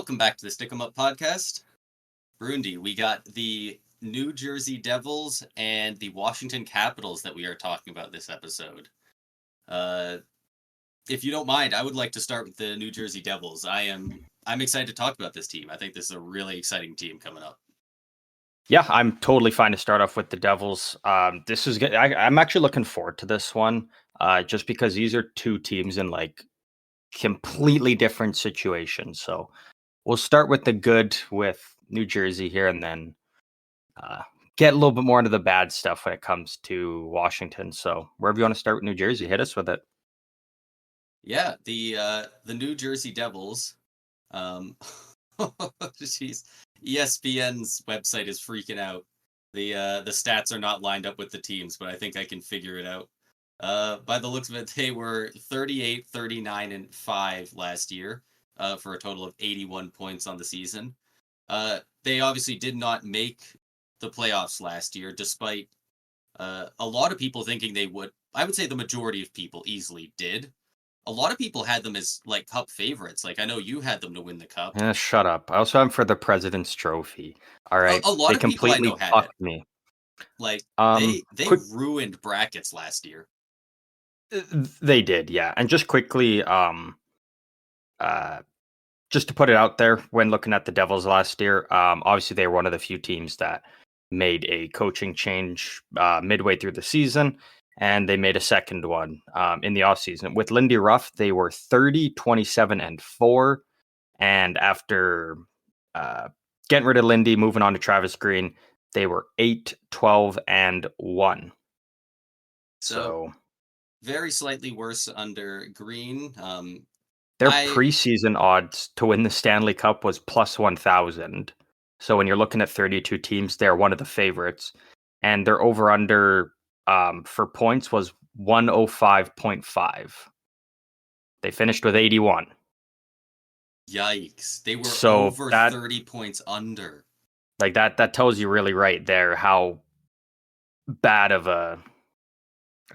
Welcome back to the Stick 'em Up podcast. Burundi, we got the New Jersey Devils and the Washington Capitals that we are talking about this episode. If you don't mind, I would like to start with the New Jersey Devils. I'm excited to talk about this team. I think this is a really exciting team coming up. Yeah, I'm totally fine to start off with the Devils. This is good. I'm actually looking forward to this one, just because these are two teams in like completely different situations. So we'll start with the good with New Jersey here, and then get a little bit more into the bad stuff when it comes to Washington. So wherever you want to start with New Jersey, hit us with it. Yeah, the New Jersey Devils. Jeez, ESPN's website is freaking out. The stats are not lined up with the teams, but I think I can figure it out. By the looks of it, they were 38, 39, and 5 last year, for a total of 81 points on the season. They obviously did not make the playoffs last year, despite a lot of people thinking they would. I would say the majority of people easily did. A lot of people had them as like cup favorites. Like I know you had them to win the cup. Shut up. I also have them for the President's Trophy. All right, A lot they of people I completely know had it. fucked me. Like they Quick, ruined brackets last year. they did, yeah. And just quickly, just to put it out there, when looking at the Devils last year, obviously they were one of the few teams that made a coaching change midway through the season, and they made a second one in the offseason. With Lindy Ruff, they were 30, 27, and 4. And after getting rid of Lindy, moving on to Travis Green, they were 8, 12, and 1. So very slightly worse under Green. Their preseason odds to win the Stanley Cup was plus 1,000. So when you're looking at 32 teams, they're one of the favorites. And their over-under for points was 105.5. They finished with 81. Yikes. They were over 30 points under. Like that tells you really right there how bad of a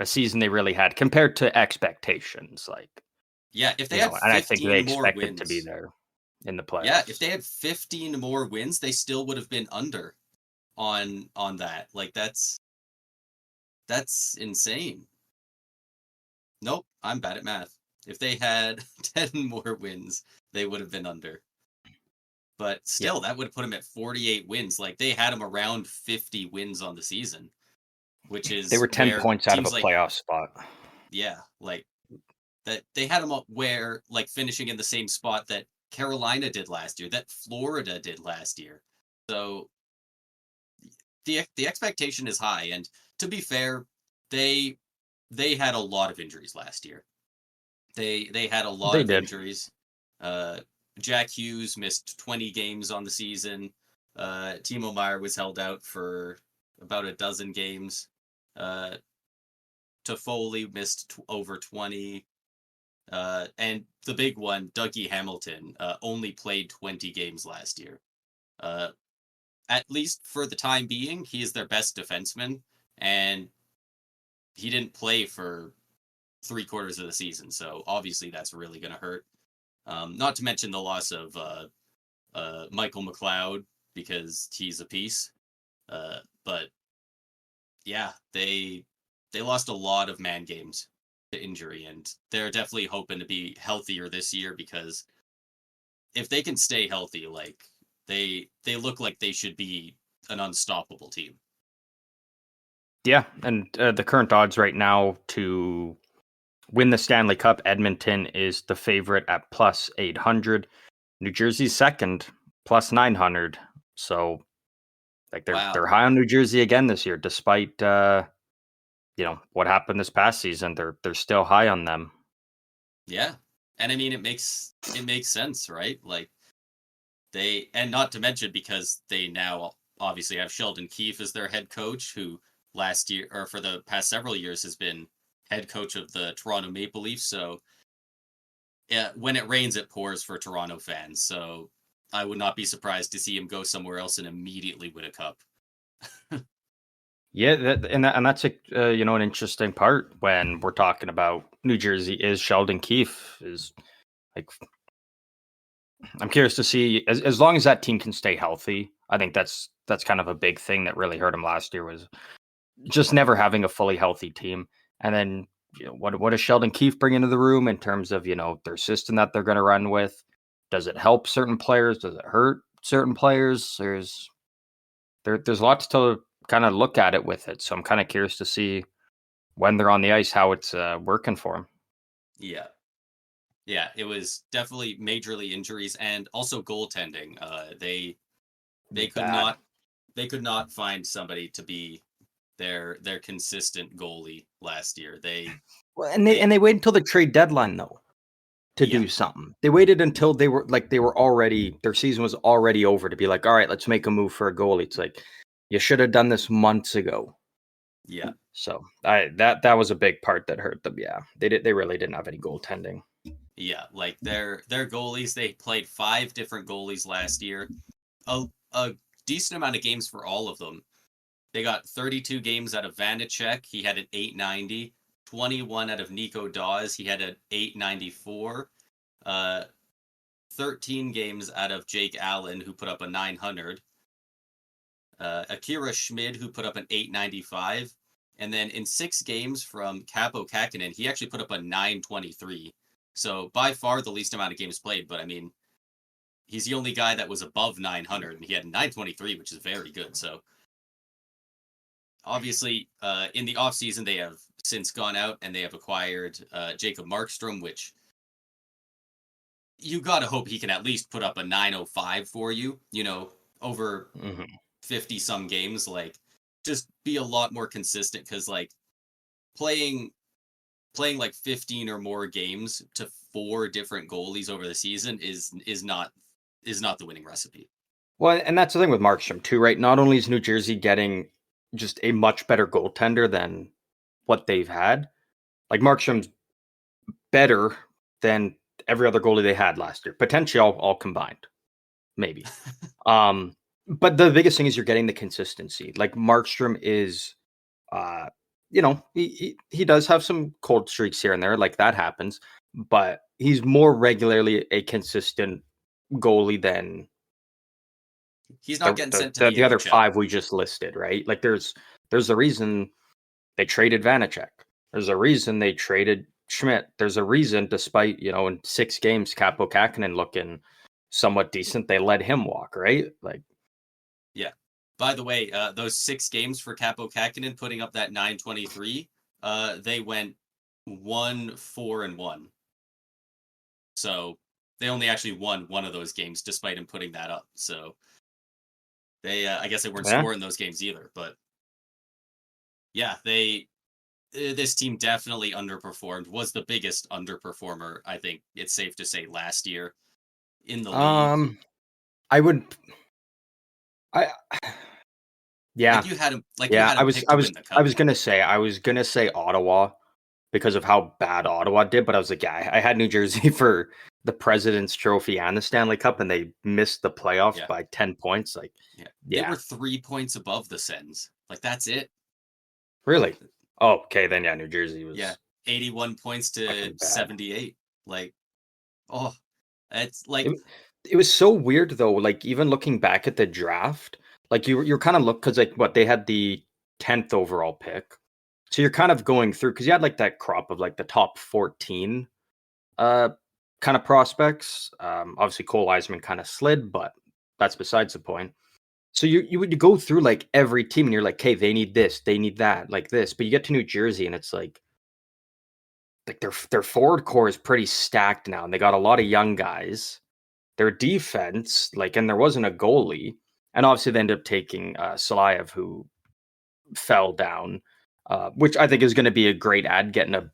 season they really had compared to expectations. Like, yeah, if they had 15 and I think they more expected wins to be there in the playoffs. Yeah, if they had 15 more wins, they still would have been under on that. Like that's insane. Nope, I'm bad at math. If they had 10 more wins, they would have been under. But still, that would have put them at 48 wins. Like they had them around 50 wins on the season, which is they were 10 points out of a playoff spot. Yeah, like that they had them up where like finishing in the same spot that Carolina did last year, that Florida did last year. So the expectation is high, and to be fair, they had a lot of injuries last year. They had a lot of injuries. Jack Hughes missed 20 games on the season. Timo Meier was held out for about a dozen games. Toffoli missed over 20. And the big one, Dougie Hamilton, only played 20 games last year. At least for the time being, he is their best defenseman, and he didn't play for 3/4 of the season, so obviously that's really going to hurt. Not to mention the loss of Michael McLeod, because he's a piece. But yeah, they lost a lot of man games to injury, and they're definitely hoping to be healthier this year, because if they can stay healthy, like they look like they should be an unstoppable team. Yeah, and the current odds right now to win the Stanley Cup, Edmonton is the favorite at plus 800. New Jersey's second, plus 900. So like they're high on New Jersey again this year, despite what happened this past season. They're still high on them. Yeah. And I mean it makes sense, right? Like and not to mention because they now obviously have Sheldon Keefe as their head coach, who last year or for the past several years has been head coach of the Toronto Maple Leafs. So yeah, when it rains, it pours for Toronto fans. So I would not be surprised to see him go somewhere else and immediately win a cup. Yeah, that's an interesting part when we're talking about New Jersey is Sheldon Keefe is like I'm curious to see as long as that team can stay healthy. I think that's kind of a big thing that really hurt him last year was just never having a fully healthy team. And then what does Sheldon Keefe bring into the room in terms of their system that they're going to run with? Does it help certain players? Does it hurt certain players? There's lots to kind of look at it with it. So I'm kind of curious to see when they're on the ice how it's working for them. Yeah. Yeah, it was definitely majorly injuries and also goaltending. They could Bad. not they could not find somebody to be their consistent goalie last year. Well, and they They and they wait until the trade deadline though to yeah, do something. They waited until they were already their season was already over to be like, all right, let's make a move for a goalie. It's like you should have done this months ago. yeah, So that was a big part that hurt them. Yeah, they really didn't have any goaltending. yeah. Like their goalies, they played 5 different goalies last year. A decent amount of games for all of them. They got 32 games out of Vanacek. He had an 890. 21 out of Nico Dawes. He had an 894. Uh, 13 games out of Jake Allen, who put up a 900. Akira Schmid, who put up an 895. And then in 6 games from Capo Kakinen, he actually put up a 923. So by far the least amount of games played. But I mean, he's the only guy that was above 900, and he had 923, which is very good. So obviously, in the offseason, they have since gone out and they have acquired Jacob Markstrom, which you got to hope he can at least put up a 905 for you, over Mm-hmm. 50 some games. Like, just be a lot more consistent because, like, playing like 15 or more games to 4 different goalies over the season is not the winning recipe. Well, and that's the thing with Markstrom too, right? Not only is New Jersey getting just a much better goaltender than what they've had, like Markstrom's better than every other goalie they had last year, potentially all combined, maybe. But the biggest thing is you're getting the consistency. Like Markstrom is, uh, he does have some cold streaks here and there, like that happens, but he's more regularly a consistent goalie than He's not the getting the sent to the, the the other AHL. five we just listed, right? Like there's a reason they traded Vanacek. There's a reason they traded Schmidt. There's a reason, despite in 6 games, Capo Kakinen looking somewhat decent, they let him walk, right? Like, Yeah. By the way, those 6 games for Capo Kakinen putting up that 923, they went 1-4-1. So they only actually won one of those games despite him putting that up. So I guess they weren't yeah. scoring those games either. But yeah, this team definitely underperformed. Was the biggest underperformer, I think it's safe to say, last year in the league. Um, I would, I, Like yeah, you yeah. had I him was, picked I to was, win the I cup. was gonna say Ottawa because of how bad Ottawa did, but I was like, yeah, I had New Jersey for the President's Trophy and the Stanley Cup, and they missed the playoffs Yeah, by 10 points. Like, yeah. They yeah, were 3 points above the Sens. Like that's it. really. Oh, okay, then yeah, New Jersey Yeah, was 81 points to fucking bad. 78. Like, oh, it's like, It it was so weird though. Like even looking back at the draft, like you're kind of look because like what they had the 10th overall pick, so you're kind of going through because you had like that crop of like the top 14 uh kind of prospects. Obviously Cole Eisman kind of slid, but that's besides the point. So you would go through like every team and you're like, hey, they need this, they need that, like this. But you get to New Jersey and it's like their forward core is pretty stacked now, and they got a lot of young guys. Their defense, like, and there wasn't a goalie, and obviously they ended up taking Salayev, who fell down, which I think is going to be a great ad, getting a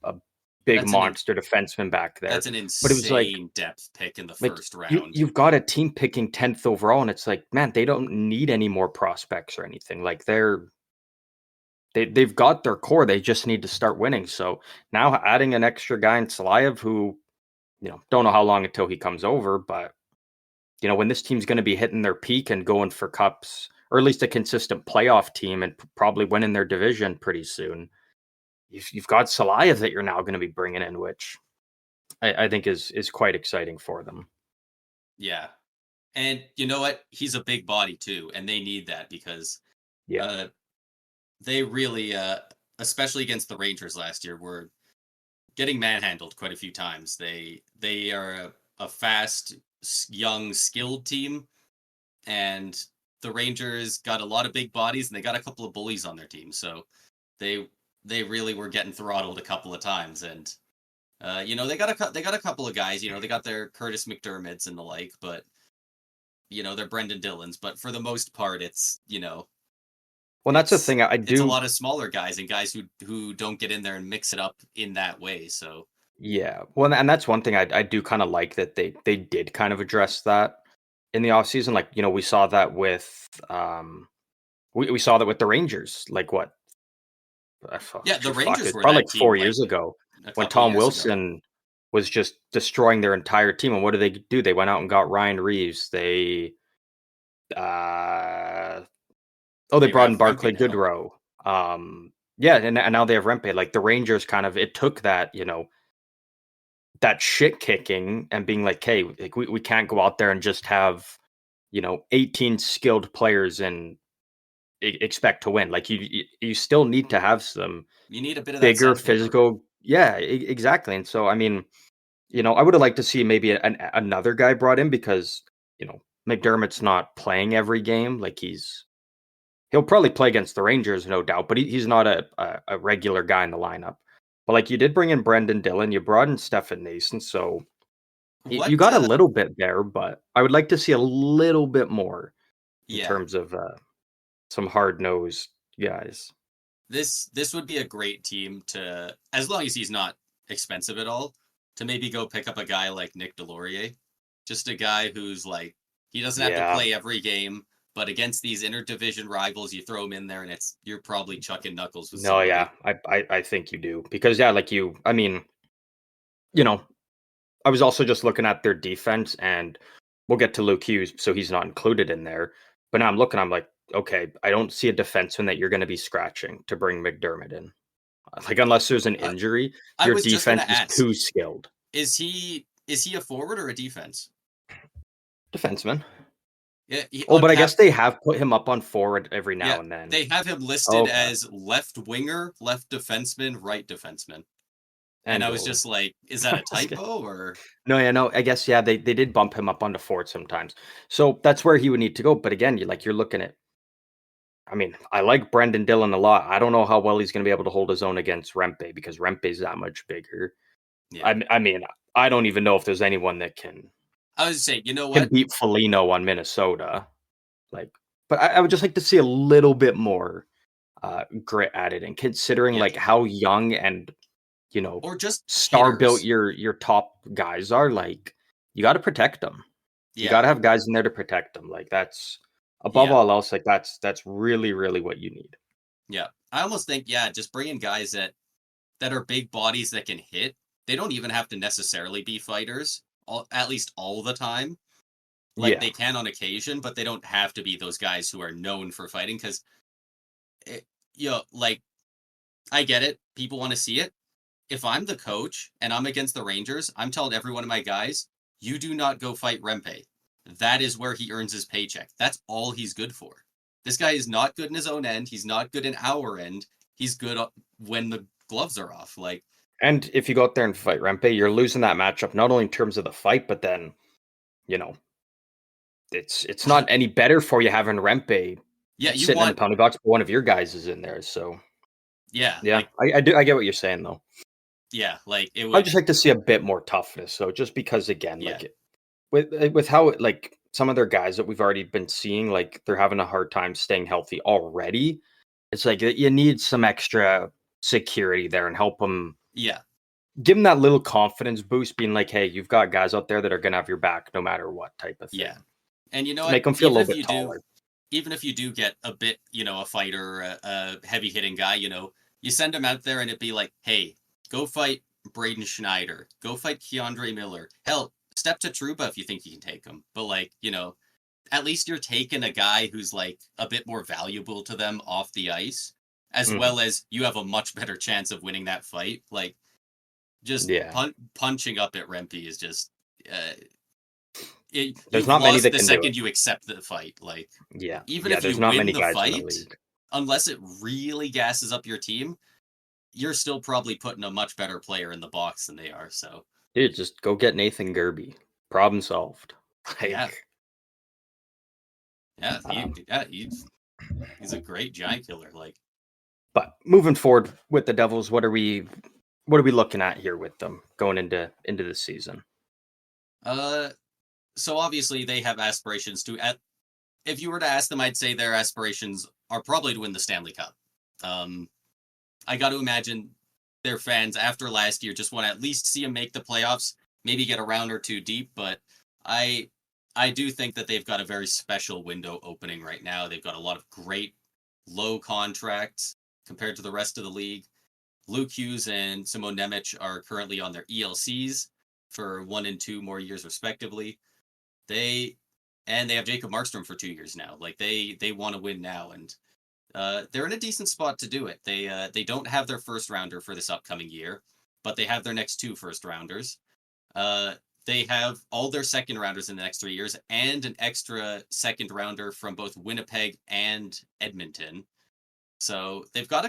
big that's an monster defenseman back there. that's an But it was insane depth pick in the like first you round. you've got a team picking 10th overall, and it's like, man, they don't need any more prospects or anything. Like they've got their core. They just need to start winning. So now adding an extra guy in Salayev, who don't know how long until he comes over, but when this team's going to be hitting their peak and going for cups, or at least a consistent playoff team and probably winning their division pretty soon, you've got Salayev that you're now going to be bringing in, which I think is quite exciting for them. Yeah. And you know what? He's a big body too, and they need that because Yeah. uh they really especially against the Rangers last year were getting manhandled quite a few times. They are a fast, young, skilled team, and the Rangers got a lot of big bodies and they got a couple of bullies on their team. So they they really were getting throttled a couple of times and they got a couple of guys, they got their Curtis McDermotts and the like, but they're Brendan Dillons, but for the most part Well, that's the thing. I it's a do. lot of smaller guys and guys who don't get in there and mix it up in that way. So Yeah. Well, and that's one thing I do kind of like that they did kind of address that in the offseason. Like, we saw that with we saw that with the Rangers. Like what? yeah, the Fuck, Rangers it's were probably that like team 4 years ago a when couple Tom years ago. Wilson was just destroying their entire team. And what did they do? They went out and got Ryan Reeves. Uh they They brought in have Rempe Barclay now. Goodrow. Yeah, and now they have Rempe. Like the Rangers kind of it took that, that shit kicking and being like, hey, like we can't go out there and just have, 18 skilled players and expect to win. Like you still need to have some You need a bit of that bigger sandpaper. physical. Yeah, exactly. And so, I mean, I would have liked to see maybe another guy brought in because, McDermott's not playing every game. Like he'll probably play against the Rangers, no doubt, but he's not a regular guy in the lineup. But like you did bring in Brendan Dillon, you brought in Stefan Nason, so you What got a little bit there, but I would like to see a little bit more in Yeah. terms of some hard nosed guys. This would be a great team to, as long as he's not expensive at all, to maybe go pick up a guy like Nick Delorier. Just a guy who's like he doesn't have to Yeah. play every game, but against these interdivision rivals, you throw him in there and you're probably chucking knuckles with No, somebody. yeah, I think you do because yeah, like I mean, you know, I was also just looking at their defense, and we'll get to Luke Hughes, so he's not included in there. But now I'm looking, I'm like, okay, I don't see a defenseman that you're going to be scratching to bring McDermott in. Like, unless there's an I, injury, I your was just gonna defense is ask, too skilled. is he a forward or a defense? Defenseman. Yeah, Oh, on but I cap. guess they have put him up on forward every Yeah, now and then. they have him listed Okay, as left winger, left defenseman, right defenseman. And and I was goalie. just like, is that a typo or No, yeah, no. I guess yeah, they did bump him up onto forward sometimes. So that's where he would need to go. But again, you're looking at. I mean, I like Brendan Dillon a lot. I don't know how well he's going to be able to hold his own against Rempe because Rempe's that much bigger. yeah. I mean, I don't even know if there's anyone that I was saying, you know can what? beat Foligno on Minnesota. Like, but I would just like to see a little bit more grit added, and considering Yeah. like how young and you know Or just star built hitters. your top guys are, like you got to protect them. You got Yeah. to have guys in there to protect them. Like that's above Yeah. all else. Like that's really really what you need. Yeah. I almost think, yeah, just bringing guys that are big bodies that can hit. They don't even have to necessarily be fighters, at least all the time. Like Yeah. they can on occasion, but they don't have to be those guys who are known for fighting because, like, I get it. People want to see it. If I'm the coach and I'm against the Rangers, I'm telling every one of my guys, you do not go fight Rempe. That is where he earns his paycheck. That's all he's good for. This guy is not good in his own end. He's not good in our end. He's good when the gloves are off. Like, And if you go out there and fight Rempe, you're losing that matchup not only in terms of the fight, but then you know it's not any better for you having Rempe yeah, you sitting in the want, penalty box, but one of your guys is in there. So yeah, yeah, like, I get what you're saying though. yeah, like it I'd would, just like to see a bit more toughness. So just because again, yeah, like with how like some of their guys that we've already been seeing, like they're having a hard time staying healthy already. It's like you need some extra security there and help them yeah, give them that little confidence boost, being like, hey, you've got guys out there that are gonna have your back no matter what type of yeah. thing And you know to what? make them feel a little bit taller. Even if you do get a bit, a fighter, a heavy hitting guy, you send him out there and it'd be like, hey, go fight Braden Schneider, go fight Keandre Miller. Hell, step to Truba if you think you can take him. But like, at least you're taking a guy who's like a bit more valuable to them off the ice, as Mhm. well as you have a much better chance of winning that fight. Like, just Yeah. punching up at Rempe is just, uh, There's you've not many lost that the can do it. second you accept the fight. Like, Yeah, even yeah. if you There's not win many the guys in the fight, league. unless it really gasses up your team, you're still probably putting a much better player in the box than they are. So, Dude, just go get Nathan Gerby. Problem solved. yeah, Like, yeah, um, he's a great giant killer. Like, but moving forward with the Devils, what are we looking at here with them going into the season? uh, so obviously they have aspirations to. If you were to ask them, I'd say their aspirations are probably to win the Stanley Cup. Um, I got to imagine their fans after last year just want to at least see them make the playoffs, maybe get a round or two deep. But I I do think that they've got a very special window opening right now. They've got a lot of great low contracts compared to the rest of the league. Luke Hughes and Simon Nemec are currently on their ELCs for 1 and 2 more years respectively. They and they have Jacob Markstrom for 2 years now. Like they want to win now, and they're in a decent spot to do it. They don't have their first rounder for this upcoming year, but they have their next two first rounders. Uh, they have all their second rounders in the next 3 years, and an extra second rounder from both Winnipeg and Edmonton. So they've got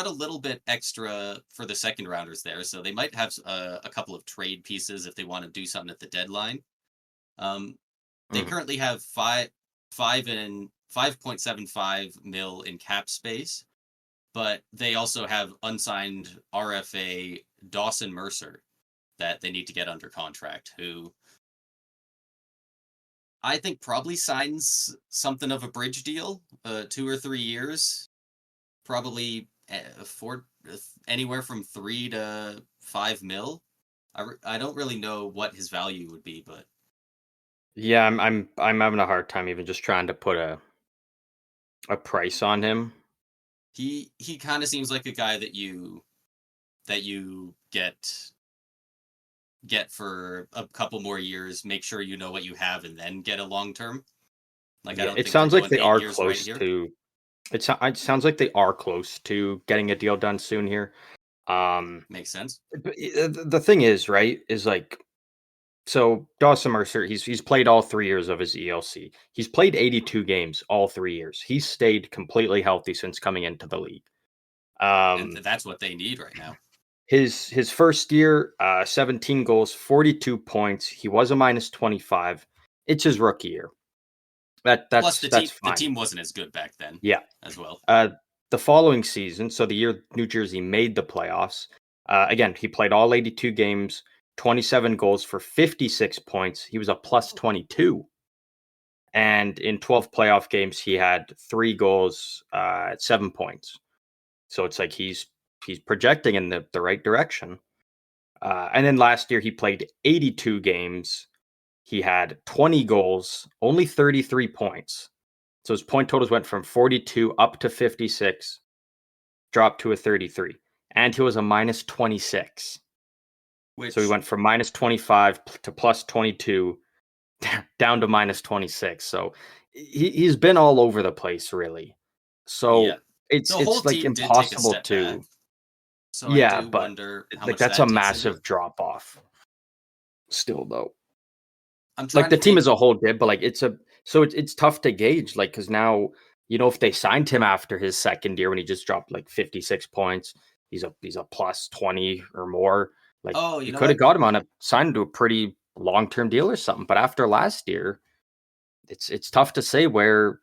a little bit extra for the second rounders there. So they might have a couple of trade pieces if they want to do something at the deadline. Um, they Mhm. currently have five point 75 mil in cap space, but they also have unsigned RFA Dawson Mercer that they need to get under contract, who I think probably signs something of a bridge deal, 2 or 3 years, probably for anywhere from 3 to 5 mil. I don't really know what his value would be, but Yeah, I'm having a hard time even just trying to put a price on him. he kind of seems like a guy that you get for a couple more years, make sure you know what you have, and then get a long term. Like, I Yeah, don't it think they're sounds like going they eight are years right close here. to. It sounds like they are close to getting a deal done soon here. Um, Makes sense. but the thing is, right, is like so Dawson Mercer, he's played all 3 years of his ELC. He's played 82 games all 3 years. He's stayed completely healthy since coming into the league. And Um, that's what they need right now. his first year, 17 goals, 42 points. He was a minus 25. It's his rookie year. That Plus, that's the that's fine. team wasn't as good back then Yeah. as well. Uh, the following season, so the year New Jersey made the playoffs, again, he played all 82 games, 27 goals for 56 points. He was a plus 22. And in 12 playoff games, he had 3 goals, 7 points. So it's like he's projecting in the right direction. And then last year, he played 82 games. He had 20 goals, only 33 points. So his point totals went from 42 up to 56, dropped to a 33. And he was a minus 26. So he Which, went from minus 25 to plus 22 down to minus 26. So he's been all over the place, really. yeah, So it's the whole it's like team did take a impossible step back. to. So I Yeah, do but wonder how like much that's a that takes into it. massive drop off still though. I'm Like trying the to team think. as a whole did, but like it's tough to gauge, like, because now if they signed him after his second year when he just dropped like 56 points, he's a plus 20 or more. Like, Oh, you you know could have what? got him on a signed to a pretty long term deal or something. But after last year, it's tough to say where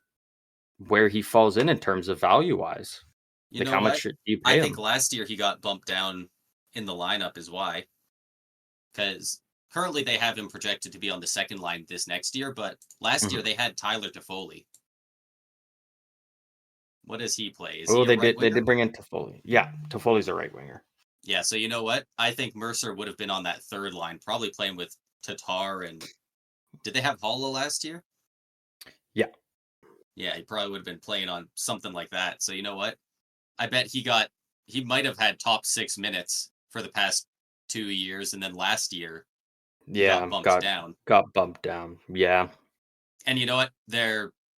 he falls in terms of value wise. You Like, know how much what? should you I pay think him? last year he got bumped down in the lineup is why, because currently they have him projected to be on the second line this next year, but last year Mhm. they had Tyler Toffoli. What does he play? Is he Oh, a they right did. They winger? did bring in Toffoli. Yeah, Toffoli's a right winger. Yeah, so you know what? I think Mercer would have been on that third line, probably playing with Tatar and did they have Holla last year? Yeah, Yeah, he probably would have been playing on something like that. So you know what? I bet he might have had top 6 minutes for the past 2 years, and then last year he got yeah, bumped got down. got bumped down. Yeah, And you know what?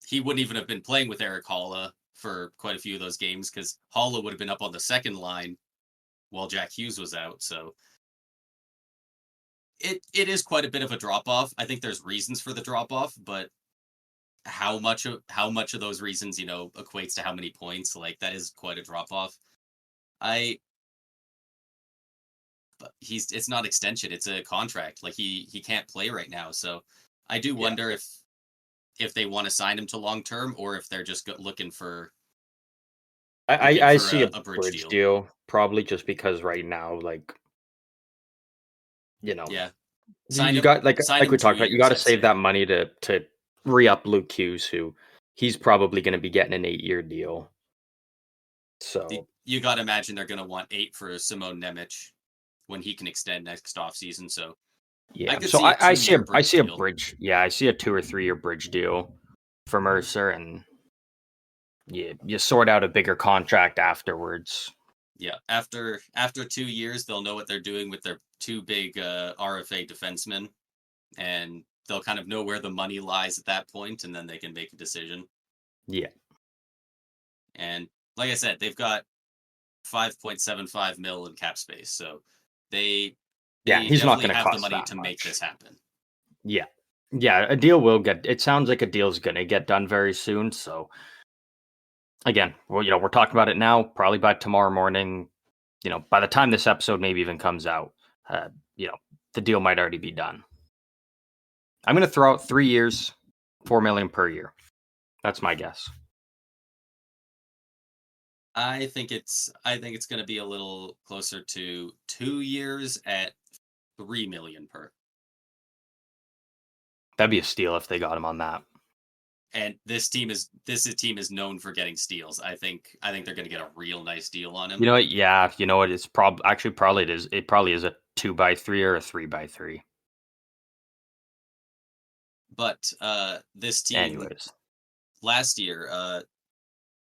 He wouldn't even have been playing with Eric Holla for quite a few of those games because Holla would have been up on the second line while Jack Hughes was out. So it is quite a bit of a drop off. I think there's reasons for the drop off, but how much of those reasons, equates to how many points? Like that is quite a drop off. I But it's not extension, it's a contract. Like he can't play right now. So I do Yeah. wonder if they want to sign him to long term or if they're just looking for I see a a bridge bridge deal. deal probably just because right now, like, you know, Yeah. you got Sign like him we two talked about, you got years, to I'd save say. that money to re up Luke Hughes, who he's probably going to be getting an 8-year deal. So You got to imagine they're going to want 8 for Simone Nemec when he can extend next offseason. So I yeah, could so see a I 2-year I bridge see a deal. bridge. Yeah, I see a 2 or 3 year bridge deal for Mercer, and you sort out a bigger contract afterwards. Yeah, after 2 years, they'll know what they're doing with their two big RFA defensemen, and they'll kind of know where the money lies at that point, and then they can make a decision. Yeah, And like I said, they've got 5.75 mil in cap space, so they yeah, they he's not definitely going to have the cost money that to make much. this happen. Yeah, yeah, a deal will get. It sounds like a deal's going to get done very soon. So again, well, we're talking about it now. Probably by tomorrow morning, by the time this episode maybe even comes out, uh, you know, the deal might already be done. I'm going to throw out 3 years, 4 million per year. That's my guess. I think it's going to be a little closer to 2 years at 3 million per. That'd be a steal if they got him on that. And this team is known for getting steals. I think they're going to get a real nice deal on You him. know what? Yeah, you know what? It's probably it is. It probably is a 2x3 or a 3x3. But this team Anyways, last year,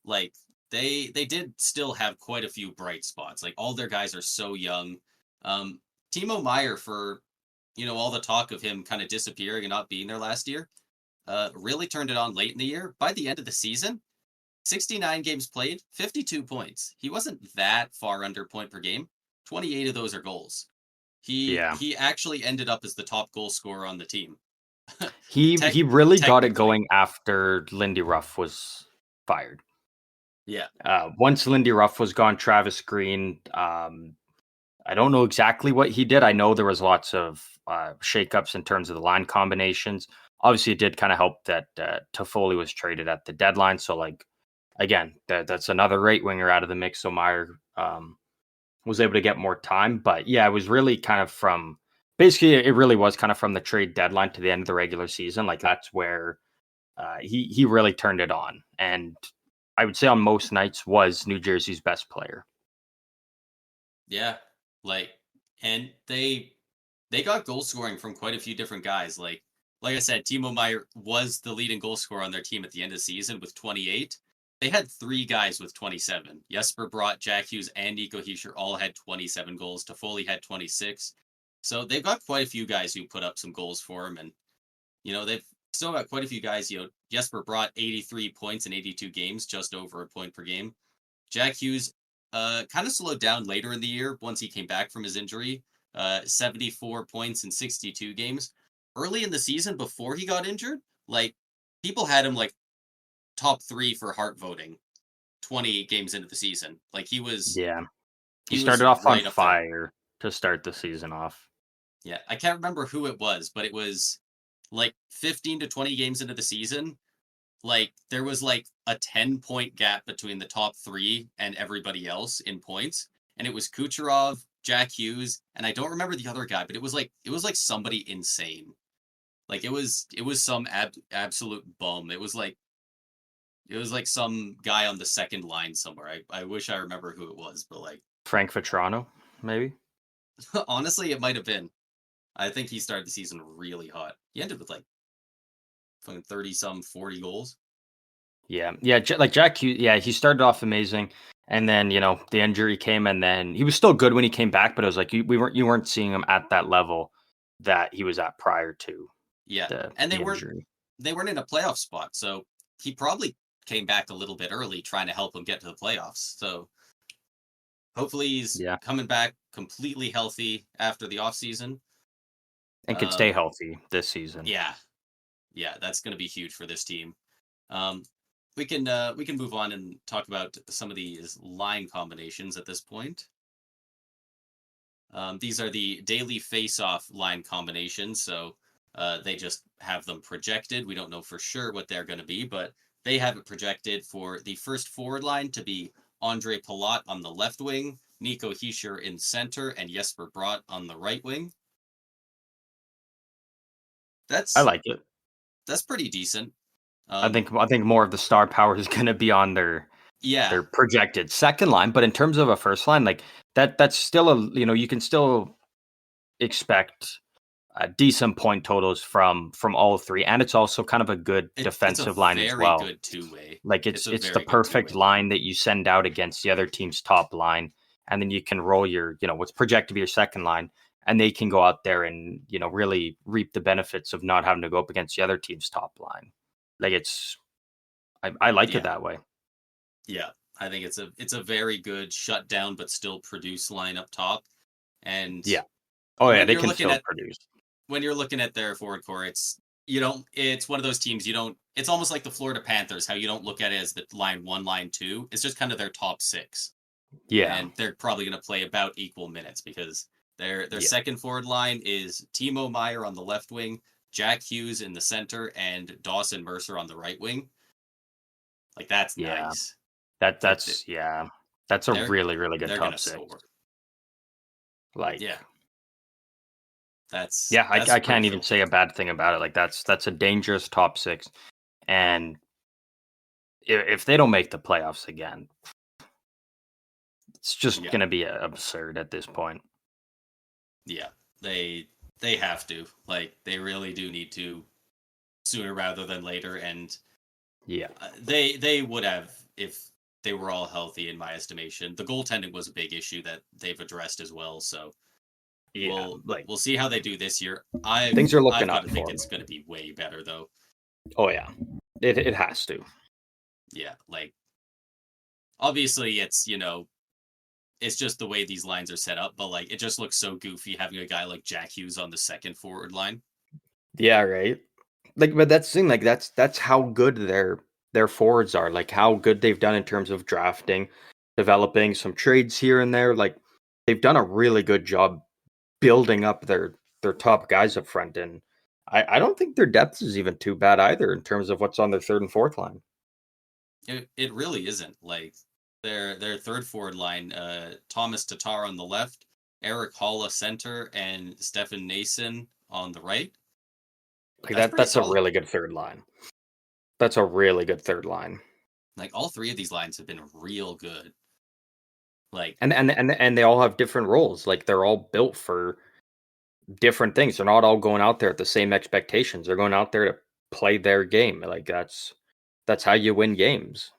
like they did still have quite a few bright spots. Like all their guys are so young. Um, Timo Meyer, for all the talk of him kind of disappearing and not being there last year, really turned it on late in the year. By the end of the season, 69 games played, 52 points. He wasn't that far under point per game. 28 of those are goals. He yeah, he actually ended up as the top goal scorer on the team. he really got it Technically, going after Lindy Ruff was fired. yeah, Once Lindy Ruff was gone, Travis Green. I don't know exactly what he did. I know there was lots of shakeups in terms of the line combinations. Obviously, it did kind of help that Toffoli was traded at the deadline. So, like, again, that's another right winger out of the mix. So Meyer was able to get more time. But yeah, it was really kind of from basically it really was kind of from the trade deadline to the end of the regular season. Like that's where he really turned it on, and I would say on most nights was New Jersey's best player. yeah. Like, and they got goal scoring from quite a few different guys. Like I said, Timo Meyer was the leading goal scorer on their team at the end of the season with 28. They had 3 guys with 27. Jesper Bratt, Jack Hughes, and Nico Hischier all had 27 goals. Toffoli had 26. So they've got quite a few guys who put up some goals for him, and they've still got quite a few guys. Jesper Bratt 83 points in 82 games, just over a point per game. Jack Hughes kind of slowed down later in the year once he came back from his injury. 74 points in 62 games. Early in the season, before he got injured, like people had him like top 3 for Hart voting. 20 games into the season, like he was Yeah, he he was started off on right up there. fire to start the season off. Yeah, I can't remember who it was, but it was like 15 to 20 games into the season. Like there was like a 10-point gap between the top 3 and everybody else in points, and it was Kucherov, Jack Hughes, and I don't remember the other guy, but it was like somebody insane. Like it was some absolute bum. It was like some guy on the second line somewhere. I wish I remember who it was, but like Frank Vetrano, maybe. honestly, it might have been. I think he started the season really hot. He ended with like fucking 30 some 40 goals. Yeah, yeah, like Jack Hughes. Yeah, he started off amazing, and then the injury came, and then he was still good when he came back, but it was like you weren't seeing him at that level that he was at prior to Yeah. the And they the weren't injury. they weren't in a playoff spot, so he probably came back a little bit early trying to help them get to the playoffs. So hopefully he's Yeah, coming back completely healthy after the offseason. and can stay Um, healthy this season. yeah, yeah, that's going to be huge for this team. Um, we can move on and talk about some of these line combinations at this point. These are the daily face-off line combinations, so they just have them projected. We don't know for sure what they're going to be, but they have it projected for the first forward line to be Andre Palat on the left wing, Nico Hischier in center, and Jesper Bratt on the right wing. I That's like it. that's pretty decent. I Um, think I think more of the star power is going to be on yeah, their projected second line, but in terms of a first line, like that's still a you can still expect decent point totals from all three, and it's also kind of a good it's a defensive line as very well. good two-way. Like It's it's a it's the very good perfect two-way line. line that you send out against the other team's top line, and then you can roll your what's projected to be your second line, and they can go out there and really reap the benefits of not having to go up against the other team's top line. Like I like it Yeah, that way. yeah. I think it's a very good shutdown but still produce line up top. And Yeah. Oh yeah, when they you're can looking still at produce. their forward core, it's you don't it's one of those teams you don't it's almost like the Florida Panthers, how you don't look at it as the line one, line two. It's just kind of their top six. Yeah. And they're probably gonna play about equal minutes because their Yeah. second forward line is Timo Meyer on the left wing, Jack Hughes in the center, and Dawson Mercer on the right wing. Like that's Yeah. nice. That Like that's yeah. That's a they're really, really good they're gonna top six. score. Like Yeah, yeah, that's I pretty can't even say a filthy. bad thing about it. Like that's a dangerous top six. And if they don't make the playoffs again, it's just Yeah, gonna be absurd at this point. yeah. They they have to. Like they really do need to sooner rather than later. And Yeah. they would have if they were all healthy, in my estimation. The goaltending was a big issue that they've addressed as well. So Yeah. Like we'll see how they do this year. things are I've looking got up to think for it's them. going to be way better though. Oh yeah. It has to. Yeah, like obviously it's it's just the way these lines are set up, but like it just looks so goofy having a guy like Jack Hughes on the second forward line. Yeah, right. Like, but that's the thing. Like, that's how good their forwards are. Like, how good they've done in terms of drafting, developing some trades here and there. Like, they've done a really good job building up their top guys up front. And I don't think their depth is even too bad either in terms of what's on their third and fourth line. It really isn't. Like their third forward line, Thomas Tatar on the left, Eric Holla center, and Stefan Nason on the right. Like That's pretty that's a solid. really good third line. That's a really good third line. Like all three of these lines have been real good. Like And they all have different roles. Like they're all built for different things. They're not all going out there at the same expectations. They're going out there to play their game. Like that's how you win games.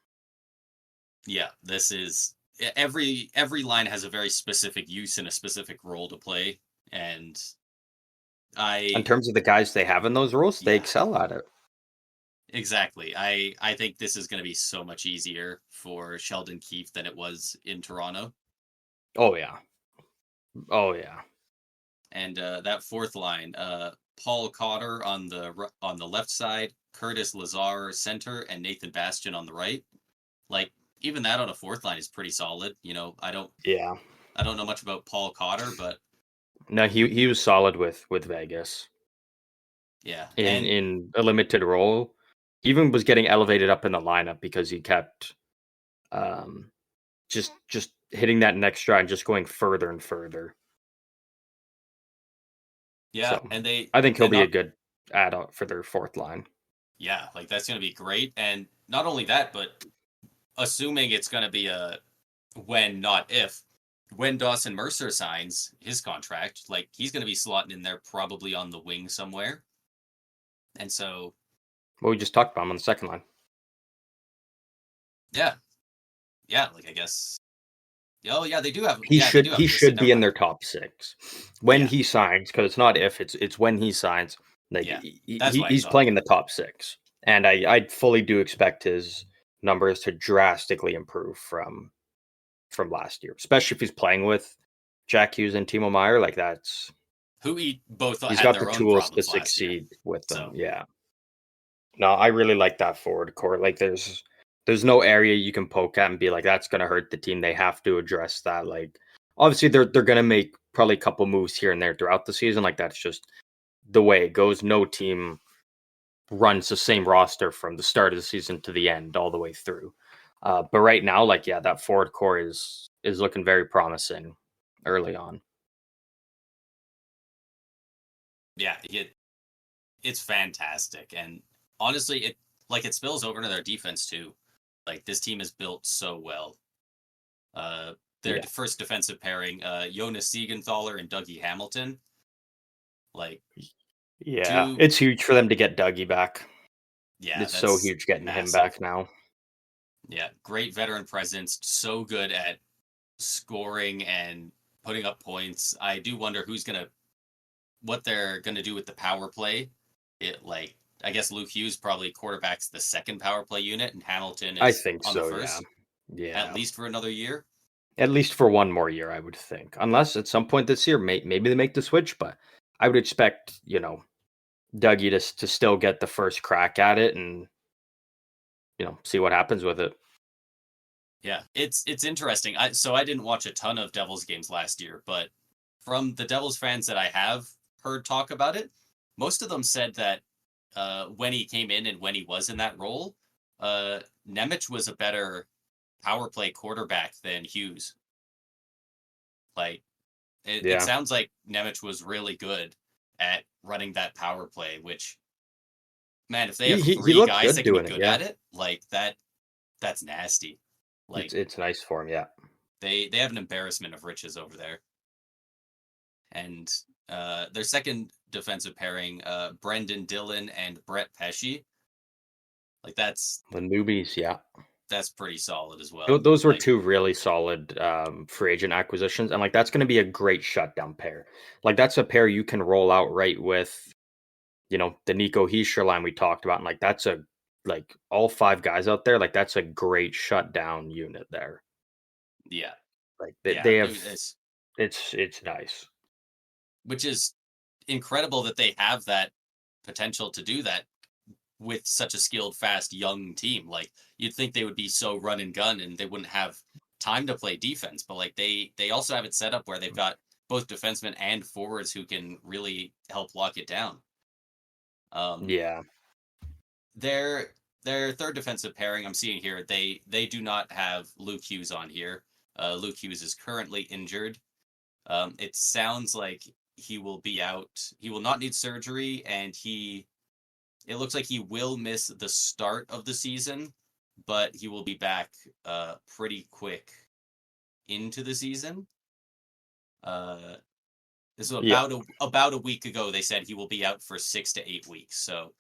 yeah, this is every line has a very specific use and a specific role to play, and In I terms of the guys they have in those roles, they yeah, excel at it. exactly. I think this is going to be so much easier for Sheldon Keefe than it was in Toronto. Oh yeah. Oh yeah. And that fourth line, Paul Cotter on the left side, Curtis Lazar center, and Nathan Bastian on the right. Like even that on a fourth line is pretty solid. Yeah. I don't know much about Paul Cotter, but No, he was solid with Vegas yeah, in and in a limited role. Even was getting elevated up in the lineup because he kept um just hitting that next stride and just going further and further. yeah, So and they I think he'll and be a not good add-on for their fourth line. yeah, like that's gonna be great. And not only that, but assuming it's gonna be a when not if when Dawson Mercer signs his contract, like he's gonna be slotting in there probably on the wing somewhere. And so Well, we just talked about him on the second line. yeah, yeah, like I guess. Oh yeah, they do have. He Yeah, they should do have he him listed. should Never be in mind. their top six when Yeah, he signs, because it's not if, it's when he signs. Like yeah, that's why I he's saw playing in that. the top six, and I fully do expect his numbers to drastically improve from last year, especially if he's playing with Jack Hughes and Timo Meyer. Like both He's had got the their own tools to problems last year. succeed with them. So Yeah. No, I really like that forward core. Like there's no area you can poke at and be like that's going to hurt the team. They have to address that. Like obviously they're going to make probably a couple moves here and there throughout the season. Like that's just the way it goes. No team runs the same roster from the start of the season to the end all the way through. But right now, like yeah, that forward core is looking very promising early on. yeah, it's fantastic, and honestly, it spills over into their defense too. Like this team is built so well. Uh, their Yeah, first defensive pairing, Jonas Siegenthaler and Dougie Hamilton, like yeah, two, it's huge for them to get Dougie back. yeah, It's so that's huge getting him massive. back now. Yeah, great veteran presence, so good at scoring and putting up points. I do wonder what they're gonna do with the power play. I guess Luke Hughes probably quarterbacks the second power play unit, and Hamilton I is think on the so. Yeah, first, at yeah. least for another year. At least for one more year, I would think. Unless at some point this year, maybe they make the switch, but I would expect Dougie to still get the first crack at it and see what happens with it. Yeah, it's interesting. I didn't watch a ton of Devils games last year, but from the Devils fans that I have heard talk about it, most of them said that when he came in and when he was in that role, Nemec was a better power play quarterback than Hughes. Like it Yeah, sounds like Nemec was really good at running that power play, which man, if they he have he, he three looked guys good that can be doing it. good Yeah, at it, like that's nasty. it's Like it's nice for him. Yeah, they have an embarrassment of riches over there. And their second defensive pairing, Brendan Dillon and Brett Pesci, like the newbies. Yeah, that's pretty solid as well. those were Like two really solid free agent acquisitions, and like that's going to be a great shutdown pair. Like that's a pair you can roll out right with the Nico Hischier line we talked about, and like that's a like all five guys out there, like that's a great shutdown unit there. yeah, Like yeah, they have it's it's nice. which is incredible that they have that potential to do that with such a skilled, fast, young team. Like you'd think they would be so run and gun and they wouldn't have time to play defense, but like they also have it set up where they've got both defensemen and forwards who can really help lock it down. Um, Yeah, their their third defensive pairing I'm seeing here, they do not have Luke Hughes on here. Luke Hughes is currently injured. It sounds like he will be out. He will not need surgery, and it looks like he will miss the start of the season, but he will be back pretty quick into the season. Uh, this was yeah. about a week ago. They said he will be out for 6 to 8 weeks. So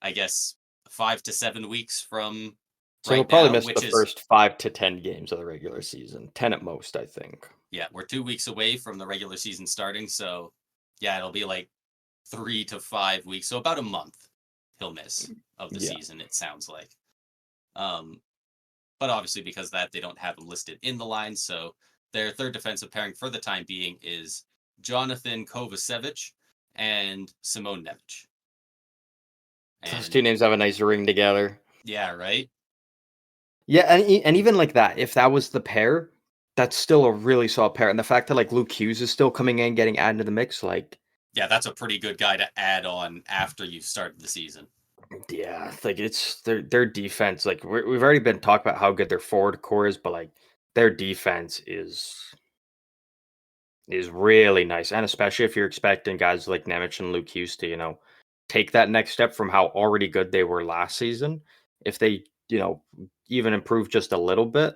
I guess 5 to 7 weeks from So he'll right probably now, miss the which is first 5 to 10 games of the regular season, 10 at most, I think. yeah, we're 2 weeks away from the regular season starting. So yeah, it'll be like 3 to 5 weeks, so about a month he'll miss of the Yeah, season. It sounds like. Um, but obviously because of that they don't have him listed in the line. So their third defensive pairing for the time being is Jonathan Kovacevic and Simone Nemec. those two And names have a nice ring together. yeah, right. Yeah, and even like that, if that was the pair, that's still a really solid pair. And the fact that like Luke Hughes is still coming in, getting added to the mix, like Yeah, that's a pretty good guy to add on after you've started the season. yeah, like it's their defense. Like we've already been talking about how good their forward core is, but like their defense is really nice, and especially if you're expecting guys like Nemec and Luke Hughes to take that next step from how already good they were last season. If they even improve just a little bit,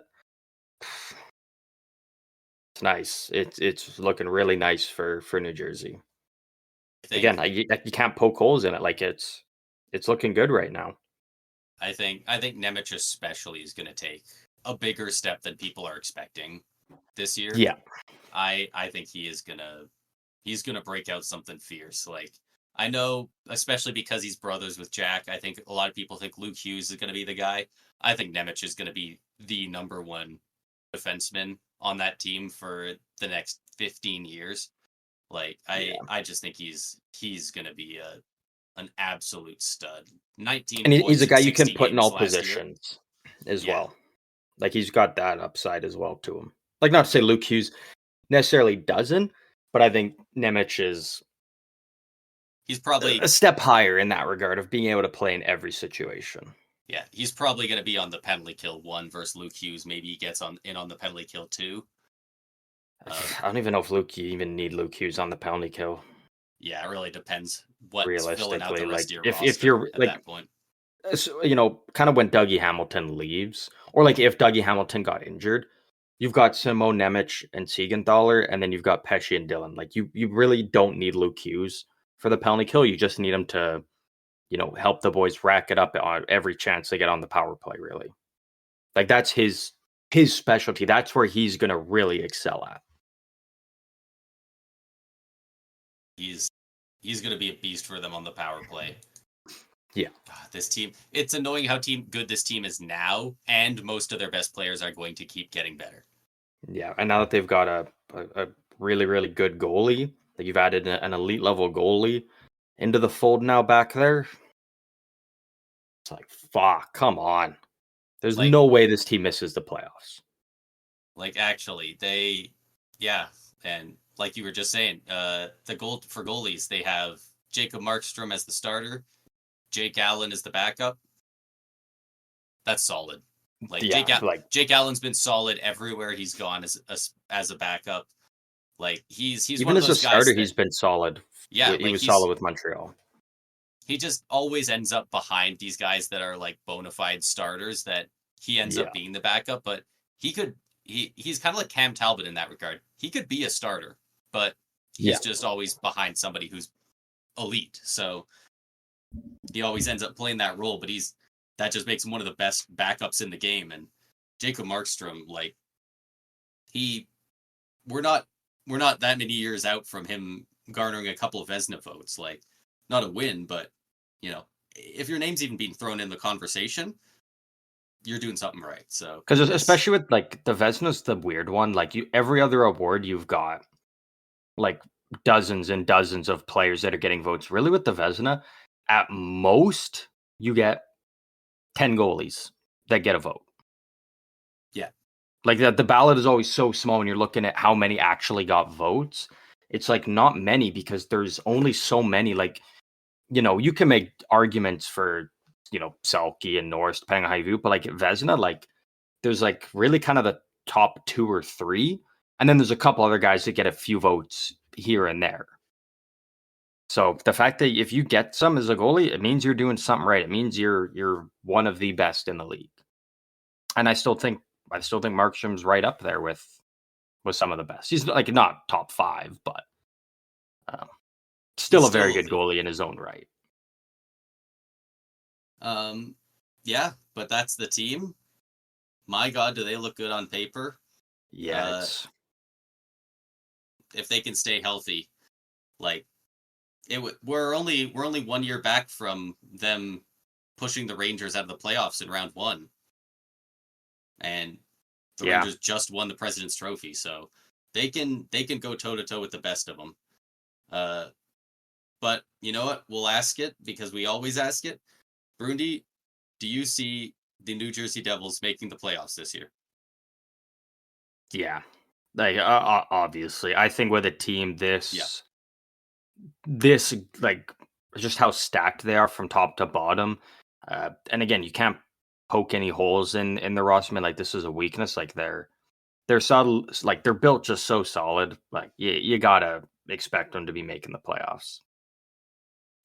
it's nice. It's looking really nice for New Jersey. I Again, think you can't poke holes in it. Like it's looking good right now. I think Nemec especially is going to take a bigger step than people are expecting this year. Yeah, I think he's gonna break out something fierce. Like I know, especially because he's brothers with Jack. I think a lot of people think Luke Hughes is gonna be the guy. I think Nemec is gonna be the number one defenseman on that team for the next 15 years. Like Yeah. I just think he's gonna be an absolute stud. 19 And he's points a in guy you can 60 put in games all last year. positions as Yeah, well. Like, he's got that upside as well to him. Like, not to say Luke Hughes necessarily doesn't, but I think Nemec is he's a probably step higher in that regard of being able to play in every situation. yeah, he's probably going to be on the penalty kill one versus Luke Hughes. Maybe he gets on the penalty kill two. I don't even know if you even need Luke Hughes on the penalty kill, Yeah, it really depends what's filling out realistically. the rest Like, of your if roster you're at like, that point. kind of when Dougie Hamilton leaves, or like if Dougie Hamilton got injured, you've got Simo Nemec and Siegenthaler, and then you've got Pesci and Dillon. Like, you really don't need Luke Hughes for the penalty kill. You just need him to, help the boys rack it up on every chance they get on the power play, really. Like, that's his specialty. That's where he's gonna really excel at. He's he's going to be a beast for them on the power play. Yeah. God, this team. It's annoying how good this team is now, and most of their best players are going to keep getting better. Yeah. And now that they've got a really, really good goalie, that you've added an elite level goalie into the fold now back there, it's like, fuck, come on. There's Like no way this team misses the playoffs. actually, yeah, and like you were just saying, the goal for goalies, they have Jacob Markstrom as the starter, Jake Allen as the backup. That's solid. Like Yeah, like Jake Allen's been solid everywhere he's gone as a backup. Like he's one even of as a those guys starter, that he's been solid. yeah, He like was solid with Montreal. he just always ends up behind these guys that are like bona fide starters that he ends Yeah, up being the backup, but he could he's kind of like Cam Talbot in that regard. He could be a starter, but yeah, he's just always behind somebody who's elite. So he always ends up playing that role, but that just makes him one of the best backups in the game. And Jacob Markstrom, like he we're not that many years out from him garnering a couple of Vezina votes. Like not a win, but if your name's even being thrown in the conversation, you're doing something right. So because this, especially with like the Vesna's the weird one. Like, every other award you've got like dozens and dozens of players that are getting votes. Really, with the Vesna, at most you get 10 goalies that get a vote. yeah, Like, that the ballot is always so small when you're looking at how many actually got votes. It's like not many because there's only so many. Like, you can make arguments for, Selke and Norris, depending on how you view it, but like Vezina, like there's like really kind of the top two or three. And then there's a couple other guys that get a few votes here and there. So the fact that if you get some as a goalie, it means you're doing something right. It means you're one of the best in the league. And I still think Markstrom's right up there with some of the best. He's like not top five, but um, still he's a very still good elite. goalie in his own right. Um, yeah, but that's the team. My God, do they look good on paper? Yeah, Uh, it's if they can stay healthy, like we're only 1 year back from them pushing the Rangers out of the playoffs in round one, and the yeah, Rangers just won the President's Trophy, so they can go toe to toe with the best of them. Uh, but you know what? We'll ask it because we always ask it. Brundy, do you see the New Jersey Devils making the playoffs this year? yeah. Like, obviously, I think with a team Yeah, this like just how stacked they are from top to bottom. And again, you can't poke any holes in the roster. I mean, like, this is a weakness. Like, they're solid. Like, they're built just so solid. Like, you gotta expect them to be making the playoffs.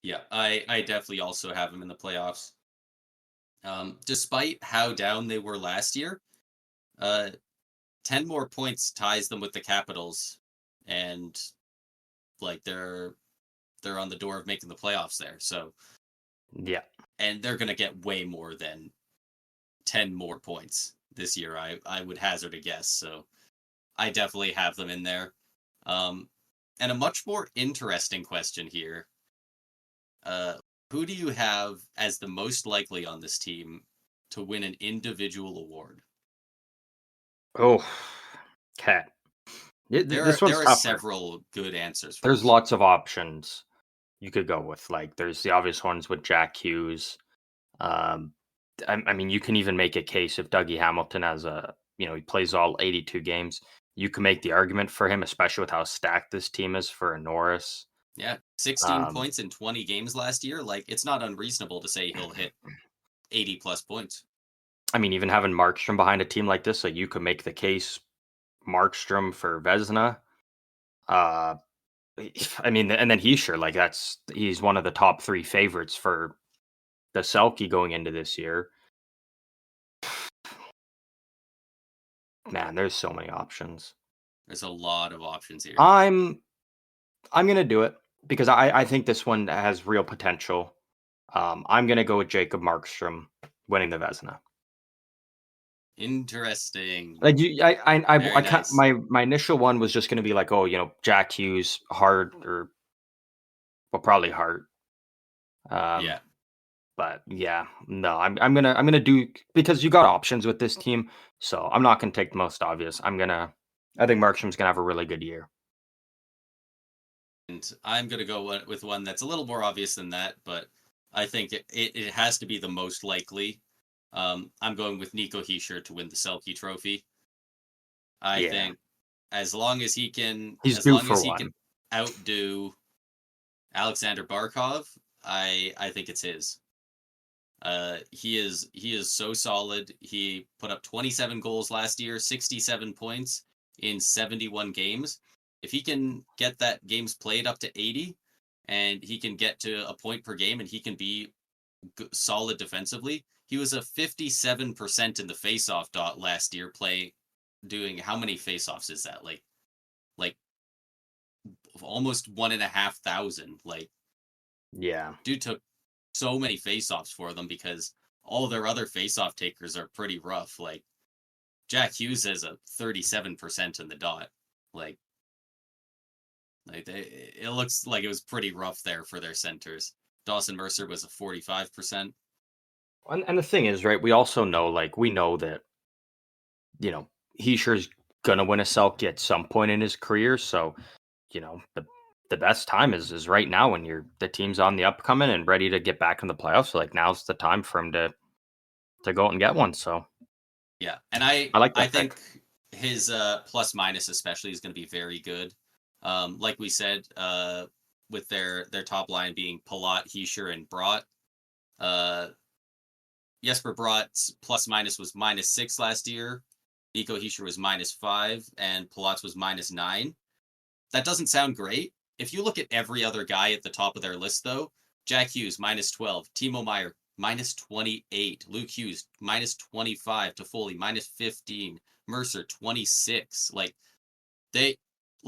yeah. I definitely also have them in the playoffs. Despite how down they were last year, uh, 10 more points ties them with the Capitals, and like they're on the door of making the playoffs there. So, Yeah, and they're gonna get way more than 10 more points this year. I would hazard a guess. So I definitely have them in there. Um, and a much more interesting question here. Uh, who do you have as the most likely on this team to win an individual award? oh, cat. This one's There are tougher. several good answers for There's this. lots of options you could go with. Like, there's the obvious ones with Jack Hughes. Um, I mean, you can even make a case if Dougie Hamilton has he plays all 82 games. You can make the argument for him, especially with how stacked this team is for a Norris. Yeah, 16 Um, points in 20 games last year. Like, it's not unreasonable to say he'll hit 80 plus points. I mean, even having Markstrom behind a team like this, like you could make the case Markstrom for Vesna. Uh, I mean, and then Heischer, like he's one of the top three favorites for the Selke going into this year. Man, there's so many options. There's a lot of options here. I'm gonna do it because I think this one has real potential. I'm gonna go with Jacob Markstrom winning the Vesna. Interesting. Like Very I can't. nice. My initial one was just gonna be like, oh, Jack Hughes, Hart, or well, probably Hart. Um, Yeah. but yeah, no, I'm gonna do because you got options with this team, so I'm not gonna take the most obvious. I think Markstrom's gonna have a really good year. And I'm going to go with one that's a little more obvious than that, but I think it has to be the most likely. I'm going with Nico Hischier to win the Selke Trophy. I Yeah, think as long as he can, he's as due long for as he can one. outdo Alexander Barkov, I think it's his. He is so solid. He put up 27 goals last year, 67 points in 71 games. If he can get that games played up to 80 and he can get to a point per game and he can be solid defensively, he was a 57% in the faceoff dot last year doing how many faceoffs is that? Like almost 1,500. Like, Yeah, dude took so many faceoffs for them because all their other faceoff takers are pretty rough. Like, Jack Hughes has a 37% in the dot. Like, it looks like it was pretty rough there for their centers. Dawson Mercer was a 45%. and the thing is, right? We also know, like, we know that Hischier's gonna win a Selke at some point in his career. So the best time is right now when the team's on the upcoming and ready to get back in the playoffs. So, like, now's the time for him to go out and get one. So Yeah, and I like I that pick. think his plus minus especially is going to be very good. Like we said, with their top line being Palat, Hischier, and Brott. Uh, Jesper Brott's plus minus was -6 last year. Nico Hischier was -5, and Palat's was -9. That doesn't sound great. If you look at every other guy at the top of their list, though, Jack Hughes -12, Timo Meyer -28, Luke Hughes -25, Toffoli -15, Mercer 26. They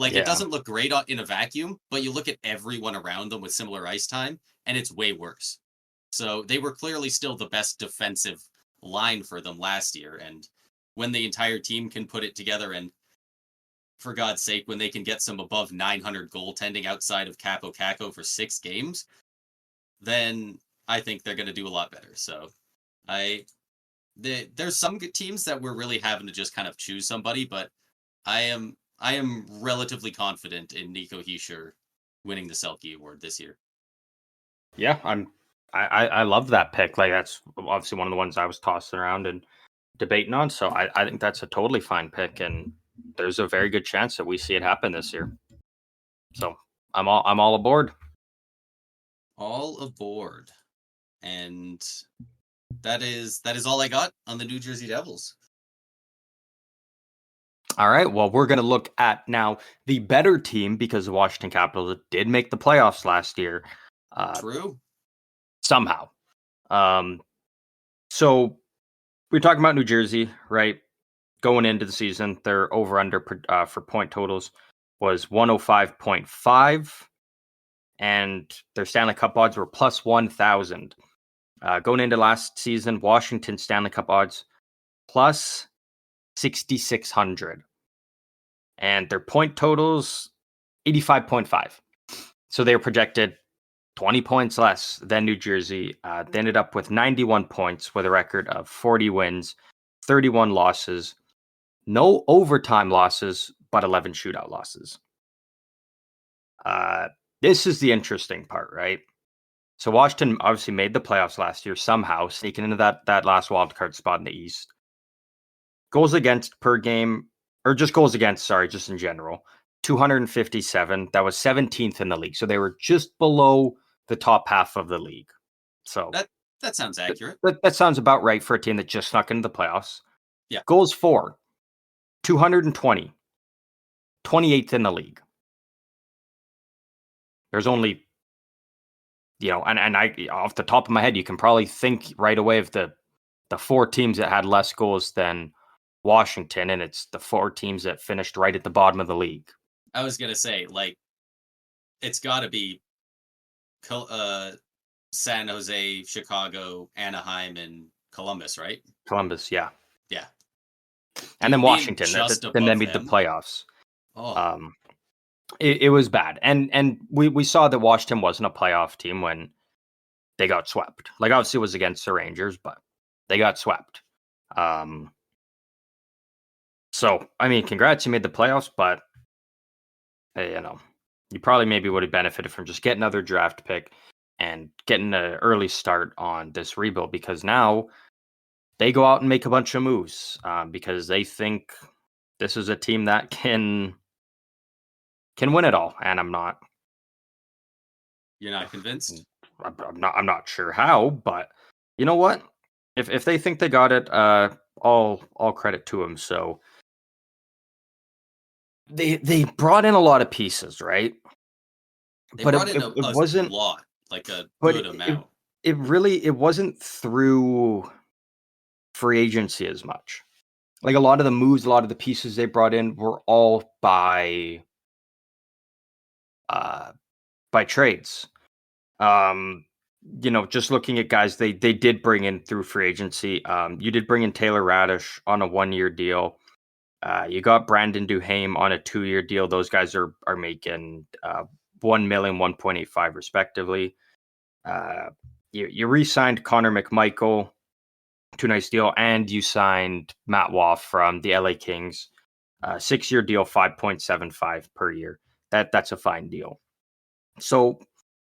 it Yeah, doesn't look great in a vacuum, but you look at everyone around them with similar ice time, and it's way worse. So they were clearly still the best defensive line for them last year, and when the entire team can put it together and for God's sake, when they can get some above 900 goaltending outside of Capo Caco for 6 games, then I think they're going to do a lot better. So I there's some good teams that we're really having to just kind of choose somebody, but I am relatively confident in Nico Hischier winning the Selke Award this year. yeah. I love that pick. Like, that's obviously one of the ones I was tossing around and debating on. So I think that's a totally fine pick, and there's a very good chance that we see it happen this year. So I'm all aboard. All aboard. And that is all I got on the New Jersey Devils. All right. Well, we're going to look at now the better team because the Washington Capitals did make the playoffs last year, True. somehow. Um, so we're talking about New Jersey, right? Going into the season, their over under for point totals was 105.5, and their Stanley Cup odds were plus 1,000. Going into last season, Washington Stanley Cup odds plus 6,600, and their point totals 85.5. So they were projected 20 points less than New Jersey. They ended up with 91 points with a record of 40 wins, 31 losses, no overtime losses, but 11 shootout losses. This is the interesting part, right? So Washington obviously made the playoffs last year somehow, sneaking into that last wild card spot in the East. Goals against per game, or just goals against, sorry, just in general, 257. That was 17th in the league. So they were just below the top half of the league. So that sounds accurate. that sounds about right for a team that just snuck into the playoffs. Yeah. Goals for 220, 28th in the league. There's only, and I, off the top of my head, you can probably think right away of the 4 teams that had less goals than Washington, and it's the 4 teams that finished right at the bottom of the league. I was gonna say, like, it's got to be San Jose, Chicago, Anaheim, and Columbus, right? Columbus, yeah. Yeah. And then Washington, and then made the them. playoffs. Oh. It was bad, and we saw that Washington wasn't a playoff team when they got swept. Like, obviously it was against the Rangers, but they got swept. So I mean, congrats, you made the playoffs, but you probably maybe would have benefited from just getting another draft pick and getting an early start on this rebuild, because now they go out and make a bunch of moves because they think this is a team that can win it all, and I'm not. You're not convinced? I'm not sure how, but you know what? If they think they got it, all credit to them. So they brought in a lot of pieces, right? They brought in a lot, like a good amount. It wasn't through free agency as much. Like, a lot of the moves, a lot of the pieces they brought in were all by trades. Just looking at guys they did bring in through free agency. You did bring in Taylor Radish on a 1-year deal. You got Brandon Duhaime on a 2-year deal. Those guys are making $1 million, 1.85 respectively. You re-signed Connor McMichael to a nice deal, and you signed Matt Waugh from the LA Kings, 6-year deal, 5.75 per year. That's a fine deal. So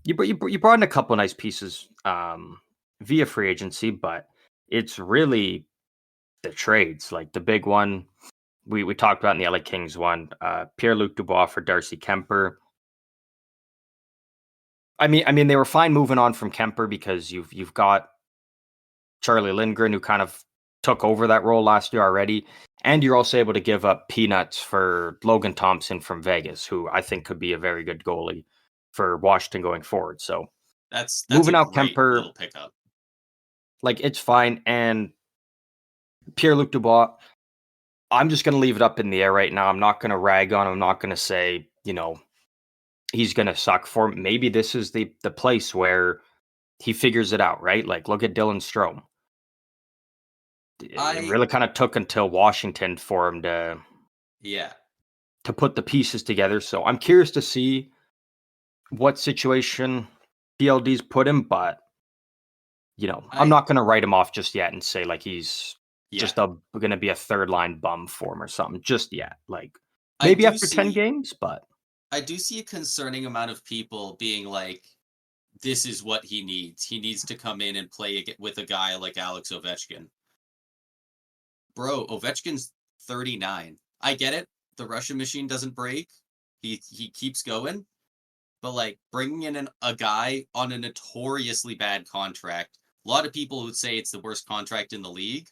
you brought in a couple of nice pieces via free agency, but it's really the trades. Like, the big one we talked about in the LA Kings one, Pierre-Luc Dubois for Darcy Kemper. I mean, they were fine moving on from Kemper because you've got Charlie Lindgren, who kind of took over that role last year already, and you're also able to give up peanuts for Logan Thompson from Vegas, who I think could be a very good goalie for Washington going forward. So that's moving a out great Kemper, little pickup. like, it's fine. And Pierre-Luc Dubois, I'm just going to leave it up in the air right now. I'm not going to rag on him. I'm not going to say, he's going to suck for him. Maybe this is the place where he figures it out, right? Like, look at Dylan Strome. It really kind of took until Washington for him to put the pieces together. So I'm curious to see what situation PLD's put him, but I'm not going to write him off just yet and say, like, he's just going to be a third line bum for him or something just yet. Like, maybe after 10 games, but I do see a concerning amount of people being like, this is what he needs. He needs to come in and play with a guy like Alex Ovechkin. Bro, Ovechkin's 39. I get it. The Russian machine doesn't break. He keeps going. But, like, bringing in a guy on a notoriously bad contract, a lot of people would say it's the worst contract in the league.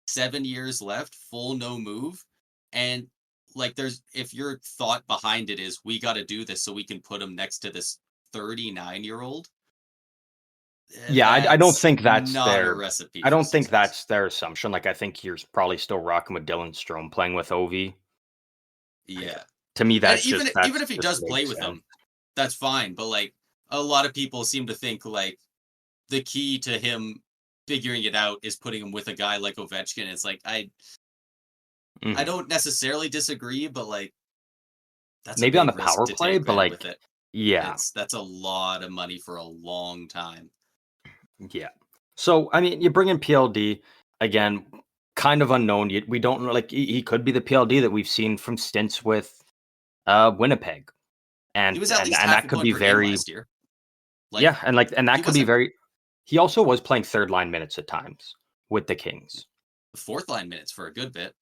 7 years left, full no move. And, like, if your thought behind it is, we got to do this so we can put him next to this 39-year-old. Yeah, I don't think that's not a recipe. I don't think that's their assumption. Like, I think you're probably still rocking with Dylan Strome playing with Ovi. Yeah. To me, that's even that's if he does play with them, that's fine. But, like, a lot of people seem to think, like, the key to him figuring it out is putting him with a guy like Ovechkin. It's like, I don't necessarily disagree, but, like, that's maybe on the power play, but, like, with it. Yeah, that's a lot of money for a long time. Yeah. So, I mean, you bring in PLD again. kind of unknown. We don't know, like he could be the PLD that we've seen from stints with Winnipeg, He and was at and least and half that a could point be per game very last year. Like yeah, and he that could be wasn't very. He also was playing third line minutes at times with the Kings. fourth line minutes for a good bit.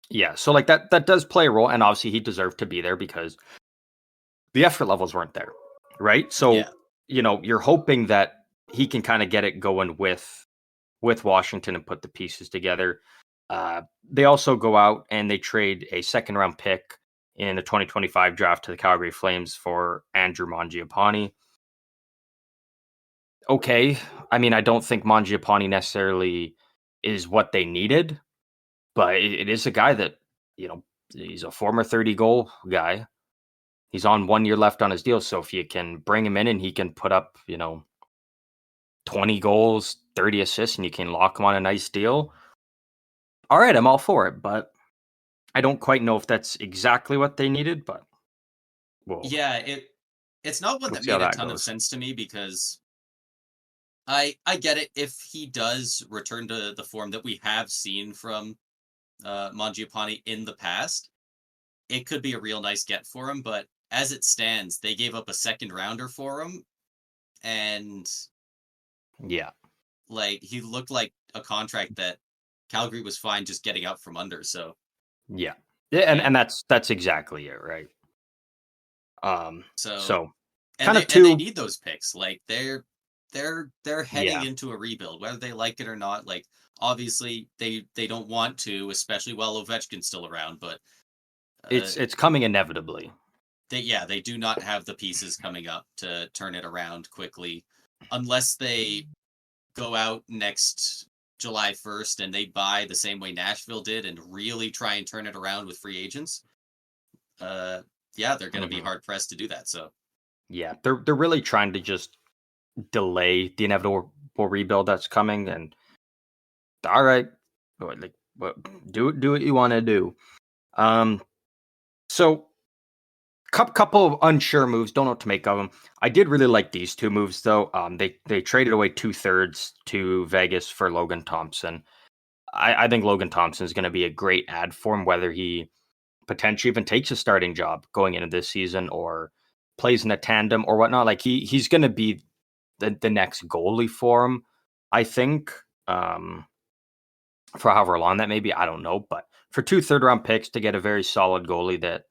Yeah, so like that does play a role, and obviously he deserved to be there because the effort levels weren't there, right? So Yeah. you're hoping that he can kind of get it going with Washington and put the pieces together. They also go out and they trade a second round pick in the 2025 draft to the Calgary Flames for Andrew Mangiapane. Okay, I mean I don't think Mangiapane necessarily is what they needed, but it is a guy that you know he's a former 30 goal guy. He's on 1 year left on his deal, so if you can bring him in and he can put up 20 goals, 30 assists, and you can lock him on a nice deal, all right, I'm all for it. But I don't quite know if that's exactly what they needed, but we'll Yeah, it's not one we'll that see how made a that ton of goes. sense to me because I get it if he does return to the form that we have seen from Mangiapane in the past, it could be a real nice get for him, but as it stands, they gave up a second rounder for him, and Yeah, like he looked like a contract that Calgary was fine just getting out from under. So yeah, yeah, and and that's exactly it, right? so So and kind of they two, need those picks. Like they're heading yeah, into a rebuild, whether they like it or not. Like obviously they don't want to, especially while Ovechkin's still around, but uh it's coming inevitably. they do not have the pieces coming up to turn it around quickly unless they go out next July 1st and they buy the same way Nashville did and really try and turn it around with free agents. Uh yeah, they're going to be Mhm. hard pressed to do that. So Yeah, they're really trying to just delay the inevitable rebuild that's coming, and all right, like what do what you want to do. Um, so couple of unsure moves. Don't know what to make of them. I did really like these two moves though. They traded away 2/3 to Vegas for Logan Thompson. I think Logan Thompson is going to be a great ad for him, whether he potentially even takes a starting job going into this season or plays in a tandem or whatnot. Like he's going to be the next goalie for him. I think. For however long that may be, I don't know. But for 2 third round picks to get a very solid goalie that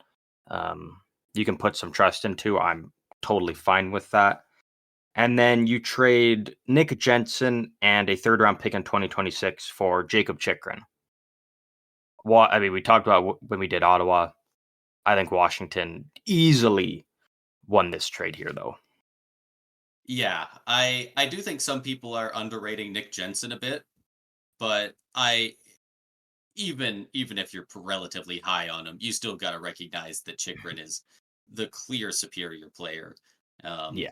um, you can put some trust into, I'm totally fine with that. And then you trade Nick Jensen and a 3rd round pick in 2026 for Jacob Chikrin. Well, I mean, we talked about when we did Ottawa. I think Washington easily won this trade here, though. yeah, I do think some people are underrating Nick Jensen a bit, but I even if you're relatively high on him, you still got to recognize that Chikrin is the clear superior player. Um, Yeah.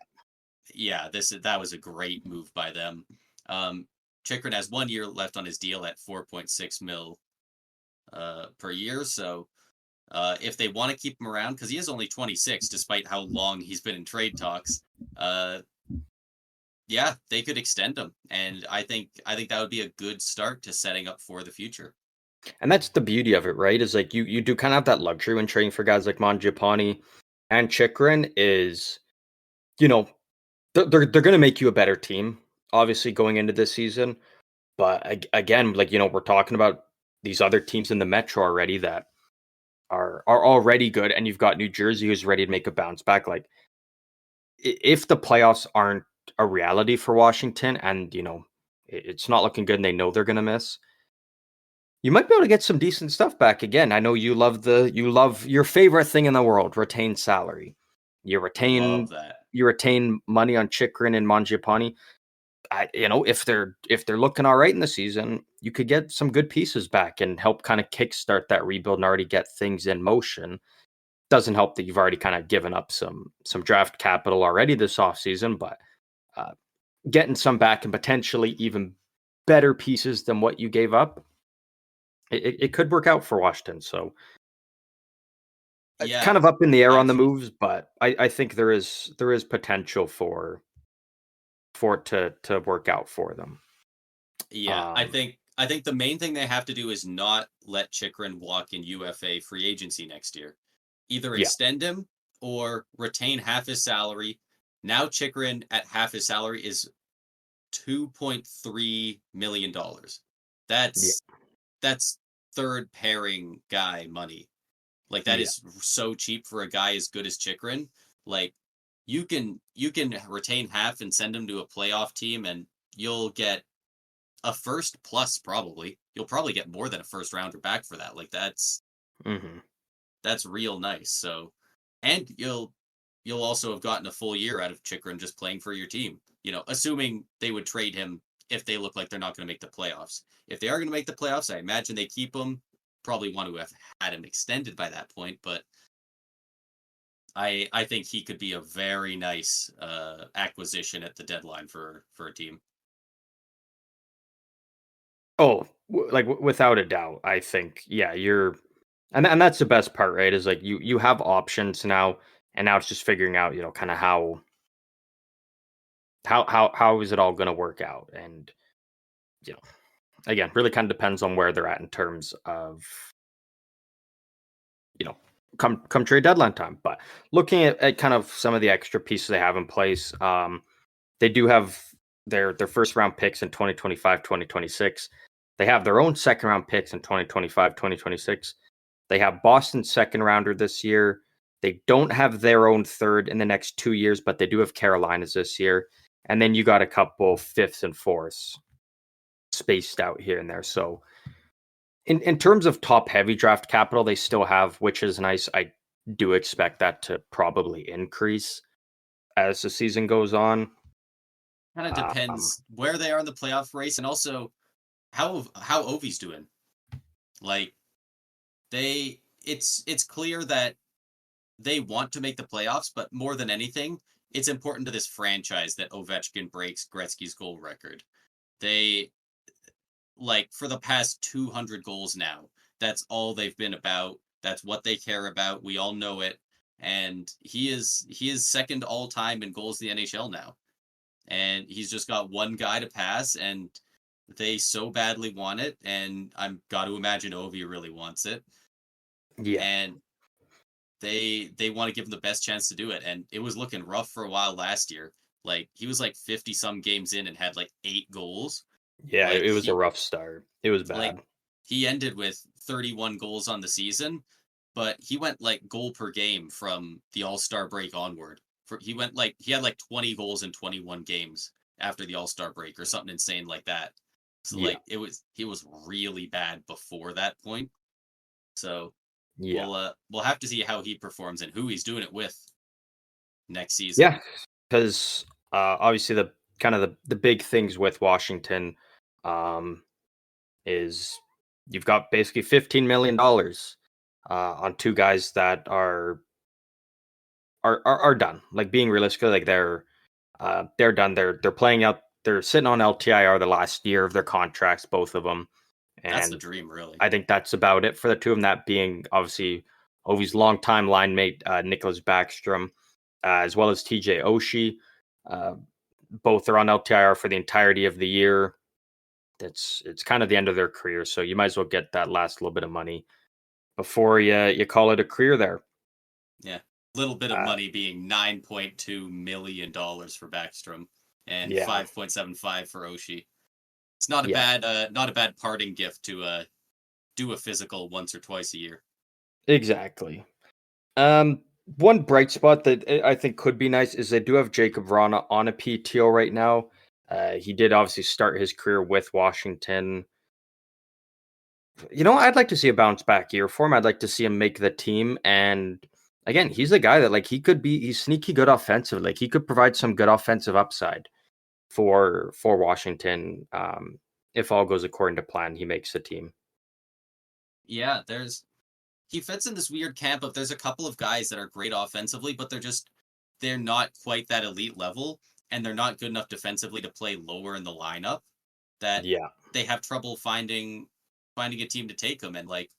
yeah, that was a great move by them. Um, Chikrin has 1 year left on his deal at 4.6 mil per year. So if they want to keep him around, because he is only 26, despite how long he's been in trade talks, uh, yeah, they could extend him, and I think that would be a good start to setting up for the future. And that's the beauty of it, right? Is like you do kind of have that luxury when trading for guys like Mangiapane and Chikrin is, you know, they're going to make you a better team, obviously going into this season. But again, like we're talking about these other teams in the Metro already that are already good, and you've got New Jersey who's ready to make a bounce back. Like if the playoffs aren't a reality for Washington, and it's not looking good, and they know they're going to miss, you might be able to get some decent stuff back again. I know you love your favorite thing in the world, retain salary. You Love retain that. you retain money on Chikrin and Mangiapane. If they're looking all right in the season, you could get some good pieces back and help kind of kickstart that rebuild and already get things in motion. Doesn't help that you've already kind of given up some draft capital already this offseason, but uh, getting some back and potentially even better pieces than what you gave up, it could work out for Washington. So Yeah, kind of up in the air I on the can. moves, but I think there is potential for it to work out for them. Yeah, I Um, think I think the main thing they have to do is not let Chikrin walk in UFA free agency next year. Either Yeah, extend him or retain half his salary. Now Chikrin at half his salary is $2.3 million. yeah, That's third pairing guy money. Like that yeah. is so cheap for a guy as good as Chikrin. Like you can retain half and send him to a playoff team, and you'll get a first plus probably. You'll probably get more than a first rounder back for that. Like Hmm. that's real nice. So, and you'll also have gotten a full year out of Chikrin just playing for your team. Assuming they would trade him if they look like they're not going to make the playoffs. If they are going to make the playoffs, I imagine they keep him. Probably want to have had him extended by that point, but I think he could be a very nice acquisition at the deadline for a team. Oh, without a doubt, I think yeah, and that's the best part, right? Is like you have options now, and now it's just figuring out, kind of how is it all going to work out, and you know, again, really kind of depends on where they're at in terms of you know come trade deadline time. But looking at kind of some of the extra pieces they have in place, they do have their first round picks in 2025, 2026. They have their own second round picks in 2025, 2026. They have Boston's second rounder this year. They don't have their own third in the next 2 years, but they do have Carolina's this year. And then you got a couple fifths and fourths spaced out here and there. So in terms of top heavy draft capital, they still have, which is nice. I do expect that to probably increase as the season goes on. Kind of Um, depends where they are in the playoff race, and also how Ovi's doing. Like it's clear that they want to make the playoffs, but more than anything, it's important to this franchise that Ovechkin breaks Gretzky's goal record. They like for the past 200 goals now. That's all they've been about. That's what they care about. We all know it. And he is second all time in goals in the NHL now. And he's just got one guy to pass, and they so badly want it, and I'm got to imagine Ovi really wants it. yeah, And they want to give him the best chance to do it. And it was looking rough for a while last year. Like he was like 50 some games in and had like 8 goals. yeah, Like it was a he rough start. It was like bad. he ended with 31 goals on the season, but he went like goal per game from the All-Star break onward. He had like 20 goals in 21 games after the All-Star break or something insane like that. So Yeah, like he was really bad before that point. So yeah, we'll have to see how he performs and who he's doing it with next season. yeah. Because obviously the kind of the big things with Washington um, is you've got basically $15 million on two guys that are done. Like being realistic, like they're done. They're playing out. They're sitting on LTIR the last year of their contracts, both of them, That's the and dream, really. I think that's about it for the two of them. That being obviously Ovi's longtime line mate, Nicholas Backstrom, as well as TJ Oshie. Uh, both are on LTIR for the entirety of the year. It's kind of the end of their career, so you might as well get that last little bit of money before you call it a career there. Yeah. Little bit of Uh, money being $9.2 million for Backstrom and yeah, 5.75 for Oshie. It's yeah, not a bad parting gift to do a physical once or twice a year. exactly. One bright spot that I think could be nice is they do have Jacob Vrana on a PTO right now. He did obviously start his career with Washington. I'd like to see a bounce back year for him. I'd like to see him make the team. And again, he's a guy that like he's sneaky good offensive. Like he could provide some good offensive upside for Washington. If all goes according to plan, he makes the team. Yeah, he fits in this weird camp of there's a couple of guys that are great offensively, but they're not quite that elite level, and they're not good enough defensively to play lower in the lineup that Yeah. they have trouble finding a team to take them. And like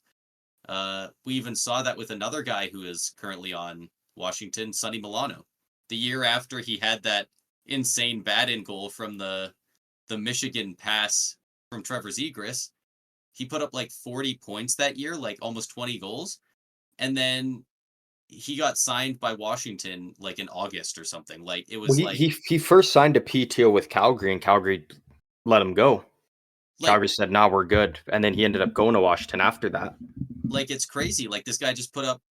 we even saw that with another guy who is currently on Washington, Sonny Milano. The year after he had that insane bat in goal from the Michigan pass from Trevor Zegras. He put up like 40 points that year, like almost 20 goals. And then he got signed by Washington like in August or something. Like it Well, was he first signed a PTO with Calgary, and Calgary let him go. like Calgary said, "No, we're good," and then he ended up going to Washington after that. like it's crazy. Like this guy just put up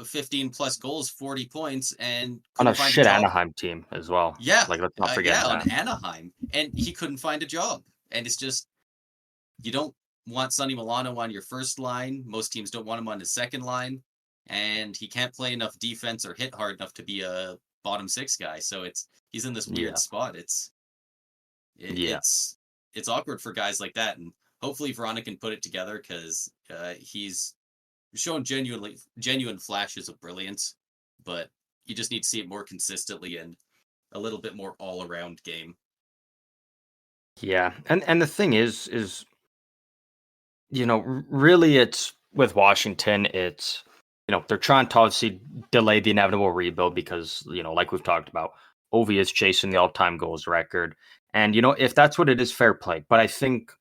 15 plus goals, 40 points, and On a couldn't find a shit job. Anaheim team as well. Yeah, Like, let's not forget yeah, on that. Anaheim, and he couldn't find a job. And it's just you don't want Sonny Milano on your first line. Most teams don't want him on his second line, and he can't play enough defense or hit hard enough to be a bottom six guy. So he's in this weird Yeah, spot. yeah, It's awkward for guys like that, and hopefully Veronica can put it together because he's shown genuine flashes of brilliance, but you just need to see it more consistently and a little bit more all around game. yeah. And the thing is, really, it's with Washington. It's they're trying to obviously delay the inevitable rebuild because like we've talked about, Ovi is chasing the all-time goals record, and if that's what it is, fair play. But I think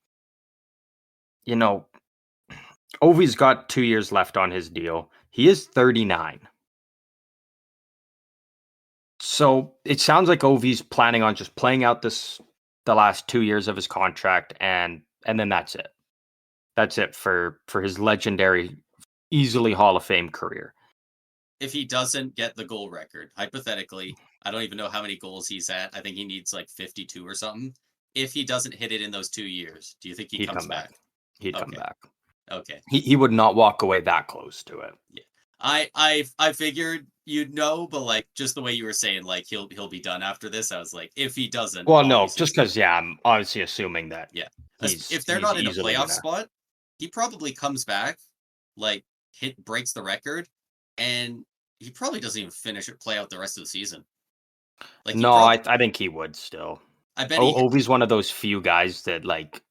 you know Ovi's got 2 years left on his deal. He is 39. So it sounds like Ovi's planning on just playing out the last 2 years of his contract, and then that's it. That's it for his legendary, easily Hall of Fame career. If he doesn't get the goal record, hypothetically, I don't even know how many goals he's at. I think he needs like 52 or something. If he doesn't hit it in those 2 years, do you think he He'd comes come back. back? He'd come Okay. back. Okay. He would not walk away that close to it. Yeah. I figured you'd know, but like just the way you were saying, like he'll be done after this. I was like, if he doesn't, Well, no, obviously just because I'm obviously assuming that yeah. he's If they're he's not in a easily playoff gonna. spot, he probably comes back, like breaks the record, and he probably doesn't even play out the rest of the season. Like he No, probably, I think he would still. I bet he, Ovi's one of those few guys that like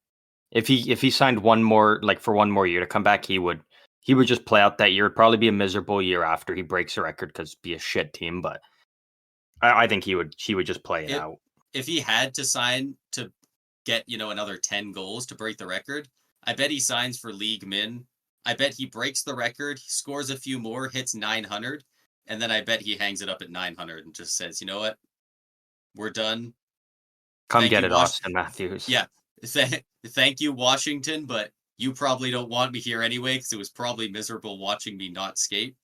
if he signed one more like for one more year to come back, he would just play out that year. It'd probably be a miserable year after he breaks the record because be a shit team. But I think he would just play it if out. if he had to sign to get another 10 goals to break the record, I bet he signs for league min. I bet he breaks the record, he scores a few more, hits 900, and then I bet he hangs it up at 900 and just says, you know what, we're done. Come Thank get you, it, Wash. Austin Matthews. Yeah, thank you, Washington, but you probably don't want me here anyway because it was probably miserable watching me not skate.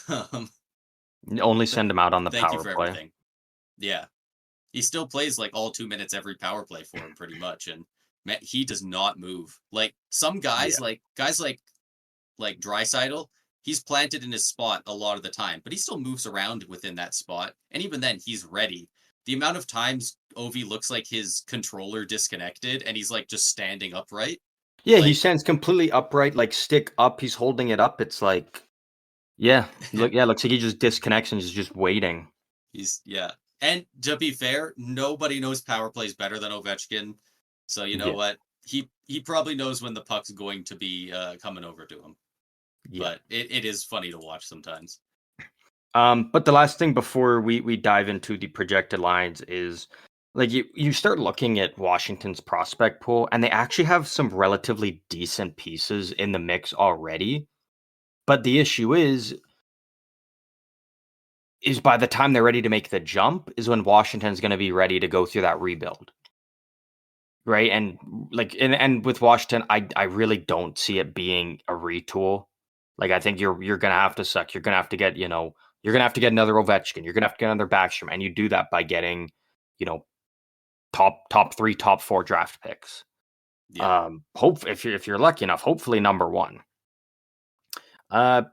Um, Only send him out on the thank you power for play. everything. Yeah, he still plays like all 2 minutes every power play for him, pretty much, and man, he does not move. Like some Yeah. guys like Dreisaitl, he's planted in his spot a lot of the time, but he still moves around within that spot, and even then, he's ready. The amount of times Ovi looks like his controller disconnected, and he's like just standing upright, Yeah, he like stands completely upright, like stick up. He's holding it up. It's like, yeah, looks like he just disconnects and is just waiting. he's yeah. And to be fair, nobody knows power plays better than Ovechkin, so you know Yeah, what? He probably knows when the puck's going to be coming over to him. yeah. But it is funny to watch sometimes. But the last thing before we dive into the projected lines is like you start looking at Washington's prospect pool, and they actually have some relatively decent pieces in the mix already. But the issue is by the time they're ready to make the jump is when Washington's going to be ready to go through that rebuild. Right. And like and with Washington, I really don't see it being a retool. Like I think you're gonna have to suck. You're gonna have to get, you're gonna have to get another Ovechkin. You're gonna have to get another Backstrom. And you do that by getting, you know, top three, top four draft picks. Yeah. Hope if you're lucky enough, hopefully number one. Uh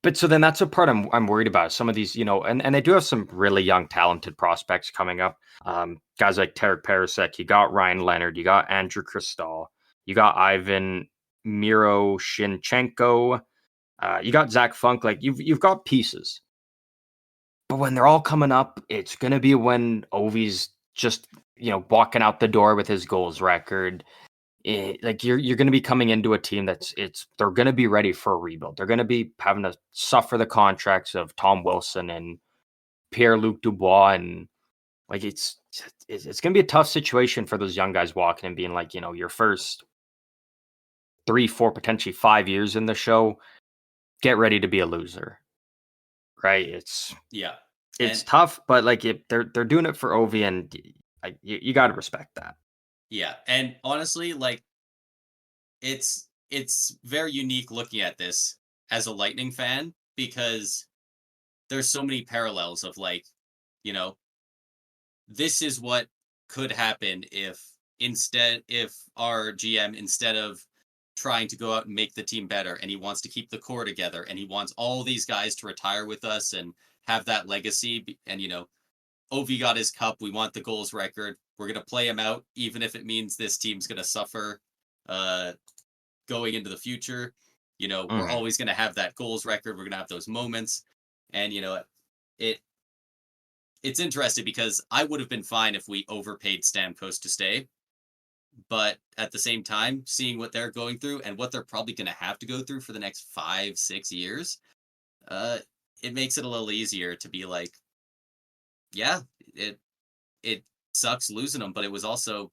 but so then that's a part I'm worried about. Some of these, and they do have some really young, talented prospects coming up. Guys like Tarek Parasek, you got Ryan Leonard, you got Andrew Cristal, you got Ivan Miroshnichenko, you got Zach Funk. Like you've got pieces, but when they're all coming up, it's gonna be when Ovi's just walking out the door with his goals record. Like you're going to be coming into a team they're going to be ready for a rebuild. They're going to be having to suffer the contracts of Tom Wilson and Pierre-Luc Dubois, and like it's going to be a tough situation for those young guys walking and being like, your first 3, 4, potentially 5 years in the show. Get ready to be a loser, right? Yeah. It's And tough, but like they're doing it for Ovi, and you got to respect that. yeah. And honestly, like it's very unique looking at this as a Lightning fan because there's so many parallels of like, you know, this is what could happen if our GM instead of trying to go out and make the team better and he wants to keep the core together and he wants all these guys to retire with us and have that legacy and Ovi got his cup, we want the goals record, we're going to play him out even if it means this team's going to suffer uh going into the future. We're Mhm. always going to have that goals record, we're going to have those moments. And it it's interesting because I would have been fine if we overpaid Stamkos to stay. But at the same time, seeing what they're going through and what they're probably going to have to go through for the next 5, 6 years, uh, it makes it a little easier to be like, yeah, it sucks losing them, but it was also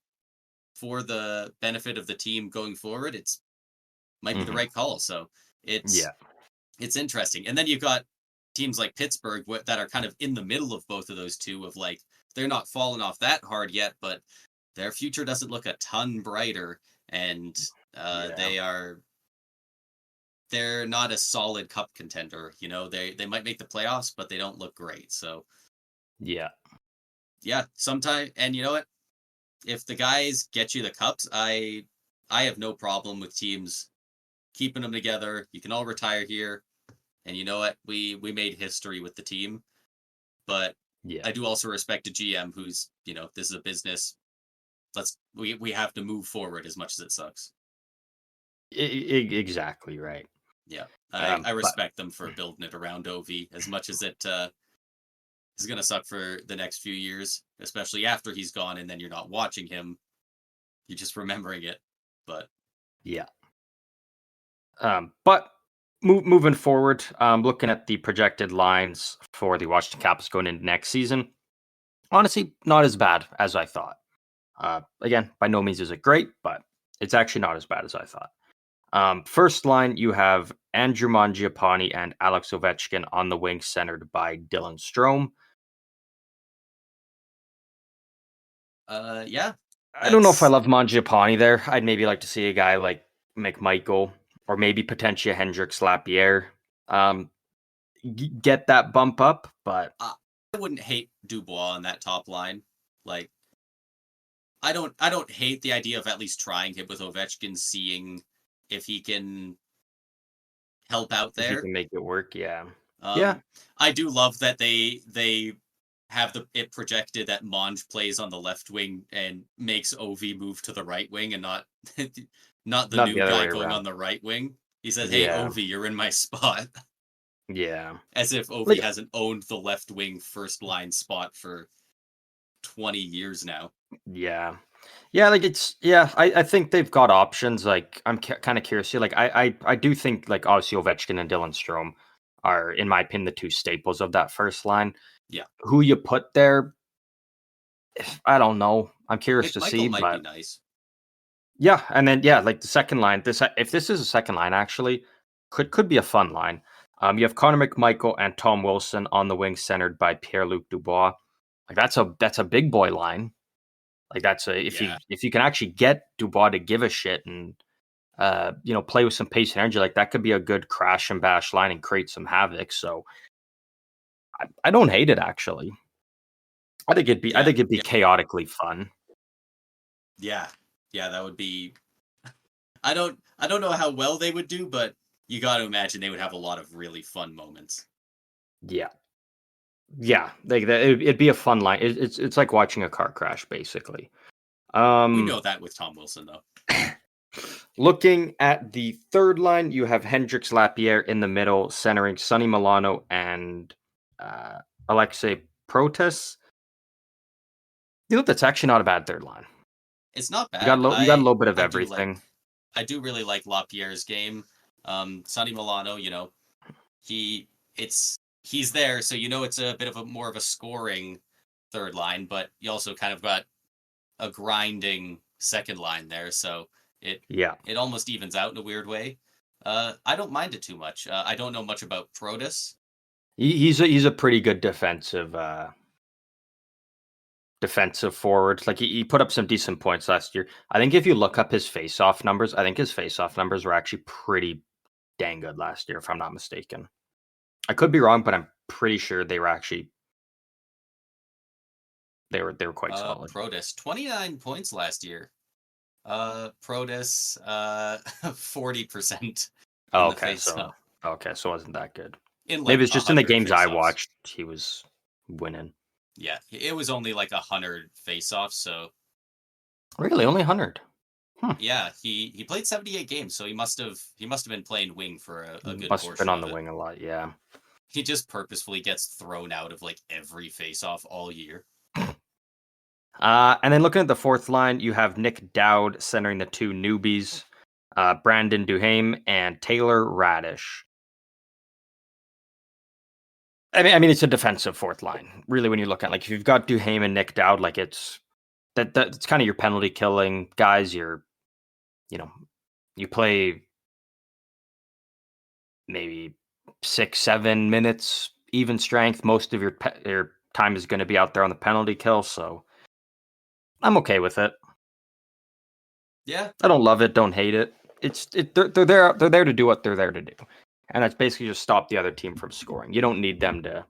for the benefit of the team going forward. It's might be the Mhm. right call. So it's Yeah. it's interesting. And then you've got teams like Pittsburgh that are kind of in the middle of both of those two of like they're not falling off that hard yet, but their future doesn't look a ton brighter, and Yeah. they're not a solid cup contender. They might make the playoffs, but they don't look great. So Yeah. yeah, sometime. And you know what? If the guys get you the cups, I have no problem with teams keeping them together. You can all retire here, and you know what? We made history with the team, but Yeah. I do also respect a GM who's this is a business. We have to move forward as much as it sucks. Exactly right. Yeah, I But respect them for building it around Ovi as much as it is going to suck for the next few years, especially after he's gone, and then you're not watching him, you're just remembering it. But yeah. But moving forward, looking at the projected lines for the Washington Capitals going into next season, honestly, not as bad as I thought. Again, by no means is it great, but it's actually not as bad as I thought. First line, you have Andrew Mangiapane and Alex Ovechkin on the wing, centered by Dylan Strome. yeah, I don't know if I that's love Mangiapane there. I'd maybe like to see a guy like McMichael or maybe potentially Hendrix Lapierre get that bump up, but I wouldn't hate Dubois on that top line. Like I don't hate the idea of at least trying him with Ovechkin, seeing if he can help out if you there. can make it work, yeah. Yeah, Um, I do love that they have it projected that Monge plays on the left wing and makes Ovi move to the right wing and not not the not the new other guy way going around. on the right wing. He says, "Hey Yeah, Ovi, you're in my spot," yeah. as if Like, Ovi hasn't owned the left wing first line spot for 20 years now. yeah. Yeah, like I think they've got options. Like I'm kind of curious here. Like I do think like obviously Ovechkin and Dylan Strome are, in my opinion, the two staples of that first line. Yeah, Who you put there, I don't know. I'm curious to see, McMichael might be but nice. yeah, and then yeah, like the second line. If this is a second line, actually, could be a fun line. You have Connor McMichael and Tom Wilson on the wing, centered by Pierre Luc Dubois. Like that's a big boy line. Like that's a Yeah, if you can actually get Dubois to give a shit and play with some pace and energy, like that could be a good crash and bash line and create some havoc. So I don't hate it actually. I yeah, think it'd be yeah, chaotically fun. yeah, yeah. That would be. I don't know how well they would do, but you got to imagine they would have a lot of really fun moments. Yeah. Yeah, like that, it'd be a fun line. It's like watching a car crash, basically. We Um, know that with Tom Wilson, though. Looking at the third line, you have Hendrix Lapierre in the middle, centering Sonny Milano and uh, Alexei Protas. That's actually not a bad third line. It's not You got bad. you got a little bit of I do like. everything. I do really like Lapierre's game. Sonny Milano, he it's he's there, so it's a bit of a more of a scoring. third line, but you also kind of got a grinding second line there, so it Yeah. it almost evens out in a weird way. I don't mind it too much. I don't know much about Protus. He's a pretty good defensive forward. Like he put up some decent points last year. I think if you look up his face-off numbers, I think his face-off numbers were actually pretty dang good last year, if I'm not mistaken. I could be wrong, but I'm pretty sure they were actually they were quite solid. Protus, 29 points last year. Protus, 40% in Oh, the face up okay, so it wasn't that good. in Maybe like it's just in the 100 games I face-offs. watched, he was winning. Yeah, it was only like 100 face-offs, so Really, only 100. yeah, he played 78 games, so he must have been playing wing for a good Must have been portion on of the it. wing a lot. Yeah. He just purposefully gets thrown out of like every face-off all year. And then looking at the fourth line, you have Nick Dowd centering the two newbies, Brandon Duhaime and Taylor Radish. I mean, it's a defensive fourth line. Really, when you look at like if you've got Duhaime and Nick Dowd, like it's kind of your penalty killing guys. You know, you play maybe 6-7 minutes even strength. Most of your time is going to be out there on the penalty kill, so I'm okay with it. Yeah, I don't love it, don't hate it. They're there to do what they're there to do, and that's basically just stop the other team from scoring. You don't need them to.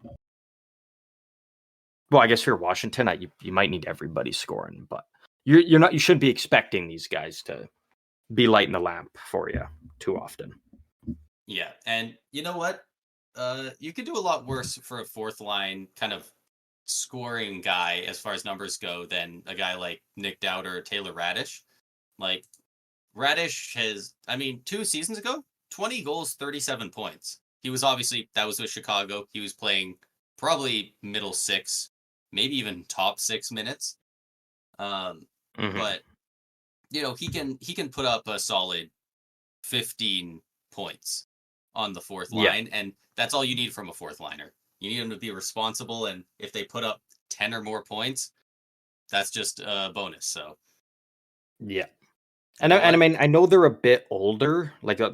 Well, I guess if you're Washington, you might need everybody scoring, but you're not. You shouldn't be expecting these guys to be lighting the lamp for you too often. yeah, and you know what? You could do a lot worse for a fourth line kind of scoring guy as far as numbers go than a guy like Nick Dowd or Taylor Radish. Like Radish has, I mean, 2 seasons ago, 20 goals, 37 points. He was obviously that was with Chicago. He was playing probably middle six, maybe even top 6 minutes. Um, Mm-hmm. but he can put up a solid 15 points on the fourth Yeah, line, and that's all you need from a fourth liner. You need them to be responsible, and if they put up 10 or more points, that's just a bonus. So yeah, you and know I what? mean I know they're a bit older. Like well,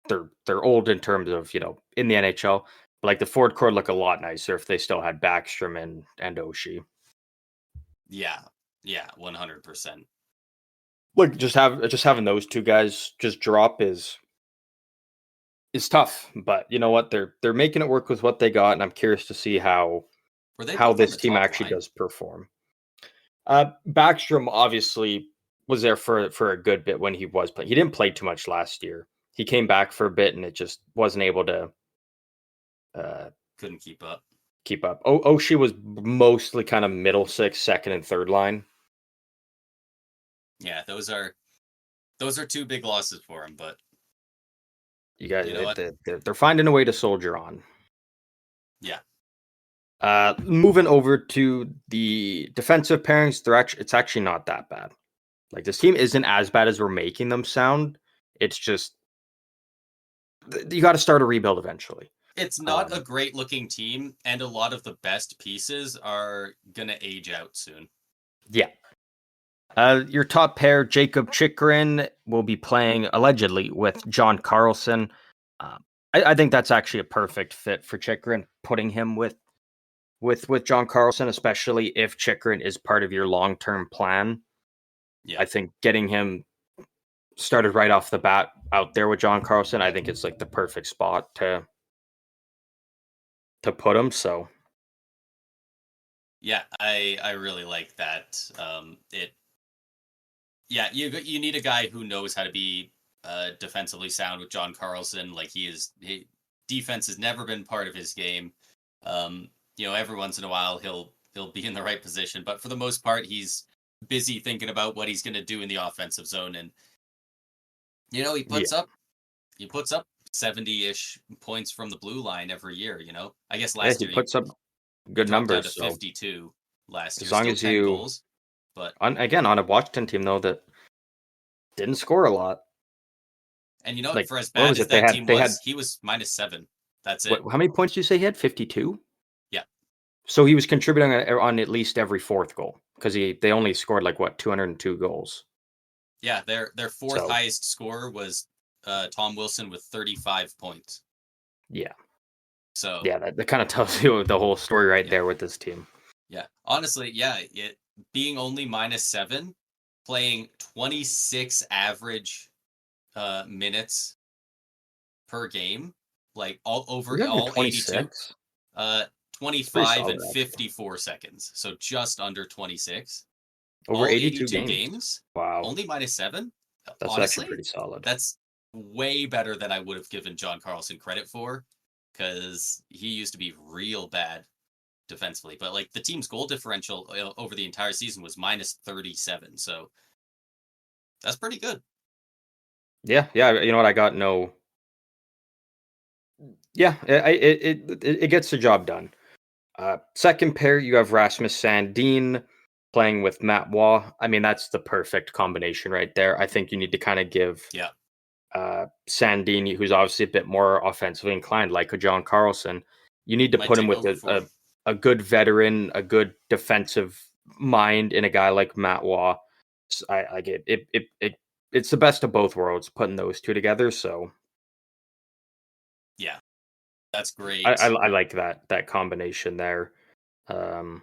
they're old in terms of in the NHL. But like the Ford core look a lot nicer if they still had Backstrom and Oshie. Yeah, yeah, 100%. Like just having those two guys just drop is tough. But you know what? They're making it work with what they got, and I'm curious to see Were they how both on this the team top actually line? does perform. Backstrom obviously was there for a good bit when he was playing. He didn't play too much last year. He came back for a bit, and it just wasn't able to uh, Couldn't keep up. keep up. Oshie was mostly kind of middle six, second and third line. Yeah, those are two big losses for him, but You guys, you know what? they're finding a way to soldier on. Yeah. Moving over to the defensive pairings, it's actually not that bad. Like this team isn't as bad as we're making them sound. It's just you got to start a rebuild eventually. It's not a Um, great looking team, and a lot of the best pieces are gonna age out soon. yeah. Your top pair, Jacob Chikrin, will be playing allegedly with John Carlson. I think that's actually a perfect fit for Chikrin, putting him with John Carlson, especially if Chikrin is part of your long term plan. Yeah. I think getting him started right off the bat out there with John Carlson, I think it's like the perfect spot to put him. So Yeah, I really like that. It Yeah, you need a guy who knows how to be defensively sound with John Carlson. Like defense has never been part of his game. Every once in a while he'll be in the right position, but for the most part he's busy thinking about what he's going to do in the offensive zone, and he yeah, puts up 70-ish points from the blue line every year. I guess yeah, last he year he puts up good dropped down numbers. to So 52 last as year, long still as 10 you goals, but on a Washington team though that didn't score a lot. and Like for as what bad was as it? that team They had was, he was -7. That's what? it. How many points do you say he had? 52. Yeah. So he was contributing on at least every fourth goal because they only scored like what 202 goals. Yeah, their fourth So highest score was Tom Wilson with 35 points. yeah, So yeah, that kind of tells you the whole story right yeah, there with this team. yeah. Honestly, yeah, it being only -7, playing 26 average minutes per game, like all over all 82, 326. uh It's pretty 25 solid and actually. 54 seconds. So just under 26. Over All 82 82 games. games, Wow, only -7. that's actually Honestly, pretty solid. that's way better than I would have given John Carlson credit for, because he used to be real bad defensively. But like the team's goal differential over the entire season was -37, so that's pretty good. Yeah, yeah. You know what? I got no. Yeah, it gets the job done. Second pair, you have Rasmus Sandin playing with Matt Waugh. I mean, that's the perfect combination right there. I think you need to kind of give Yeah, Sandin, who's obviously a bit more offensively inclined, like a John Carlson, you need to might put him take with over for him. a good veteran, a good defensive mind in a guy like Matt Waugh. I get it's the best of both worlds putting those two together. So Yeah, that's I, I, great. I like that combination there. Um,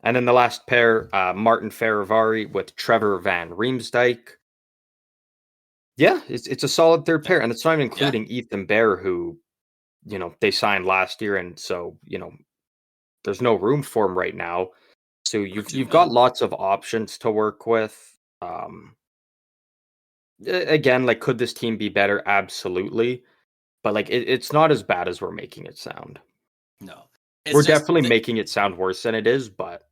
and then the last pair, Martin Feravari with Trevor Van Riemsdyk. Yeah, it's a solid third Yeah, pair, and it's not even yeah, including Ethan Bear, who they signed last year, and so there's no room for him right now. So for you've 2 mil. got lots of options to work with. Again, like could this team be better? Absolutely, but like it's not as bad as we're making it sound. No, it's We're just definitely making it sound worse than it is, but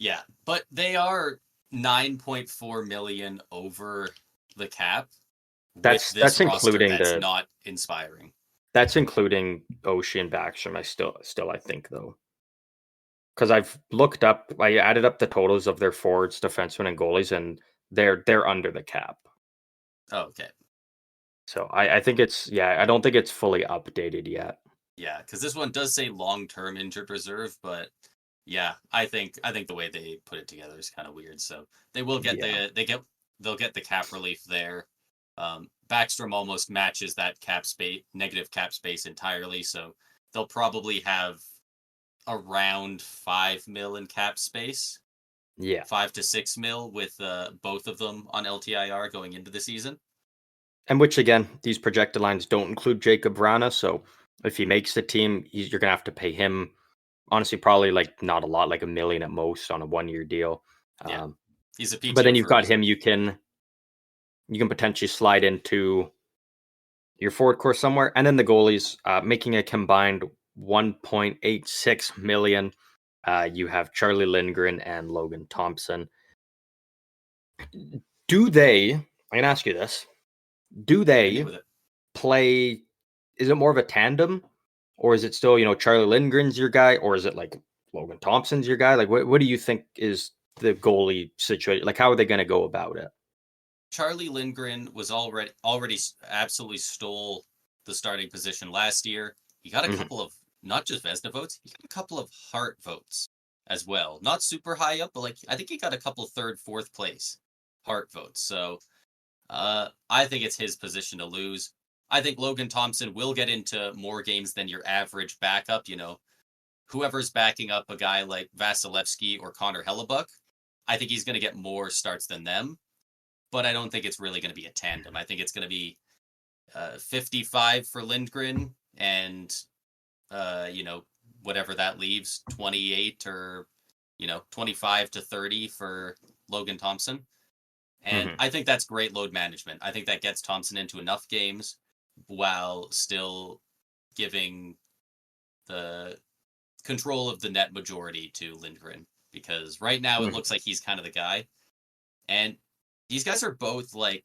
yeah, but they are 9.4 million over the cap with that's this that's roster including that's the not inspiring. that's including Oshie and Backstrom. I still I think though, because I've looked up, I added up the totals of their forwards, defensemen, and goalies, and they're under the cap. Oh, okay. So I think it's yeah, I don't think it's fully updated yet. Yeah, because this one does say long-term injured reserve, but yeah, I think the way they put it together is kind of weird. So they will get Yeah. they'll get the cap relief there. Backstrom almost matches that cap space negative cap space entirely, so they'll probably have around 5 mil in cap space, Yeah. 5 to 6 mil with both of them on LTIR going into the season. And which again, these projected lines don't include Jacob Vrana, so if he makes the team, you're gonna have to pay him honestly probably like not a lot, like 1 million at most on a 1 year deal. Yeah, Um, he's a but then PTO you've for a got reason. him. You can potentially slide into your forward core somewhere, and then the goalies making a combined 1.86 million. You have Charlie Lindgren and Logan Thompson. Do they? I'm gonna ask you this: do Hit me they with it. play? Is it more of a tandem, or is it still Charlie Lindgren's your guy, or is it like Logan Thompson's your guy? Like, what do you think is the goalie situation? Like, how are they going to go about it? Charlie Lindgren was already absolutely stole the starting position last year. He got a Hmm. couple of not just Vesna votes, he got a couple of Hart votes as well. Not super high up, but like I think he got a couple third, fourth place Hart votes. So I think it's his position to lose. I think Logan Thompson will get into more games than your average backup. Whoever's backing up a guy like Vasilevsky or Connor Hellebuck, I think he's going to get more starts than them, but I don't think it's really going to be a tandem. I think it's going to be 55 for Lindgren and, whatever that leaves, 28 or, 25 to 30 for Logan Thompson. And Hmm. I think that's great load management. I think that gets Thompson into enough games while still giving the control of the net majority to Lindgren, because right now it Hmm. looks like he's kind of the guy. And these guys are both like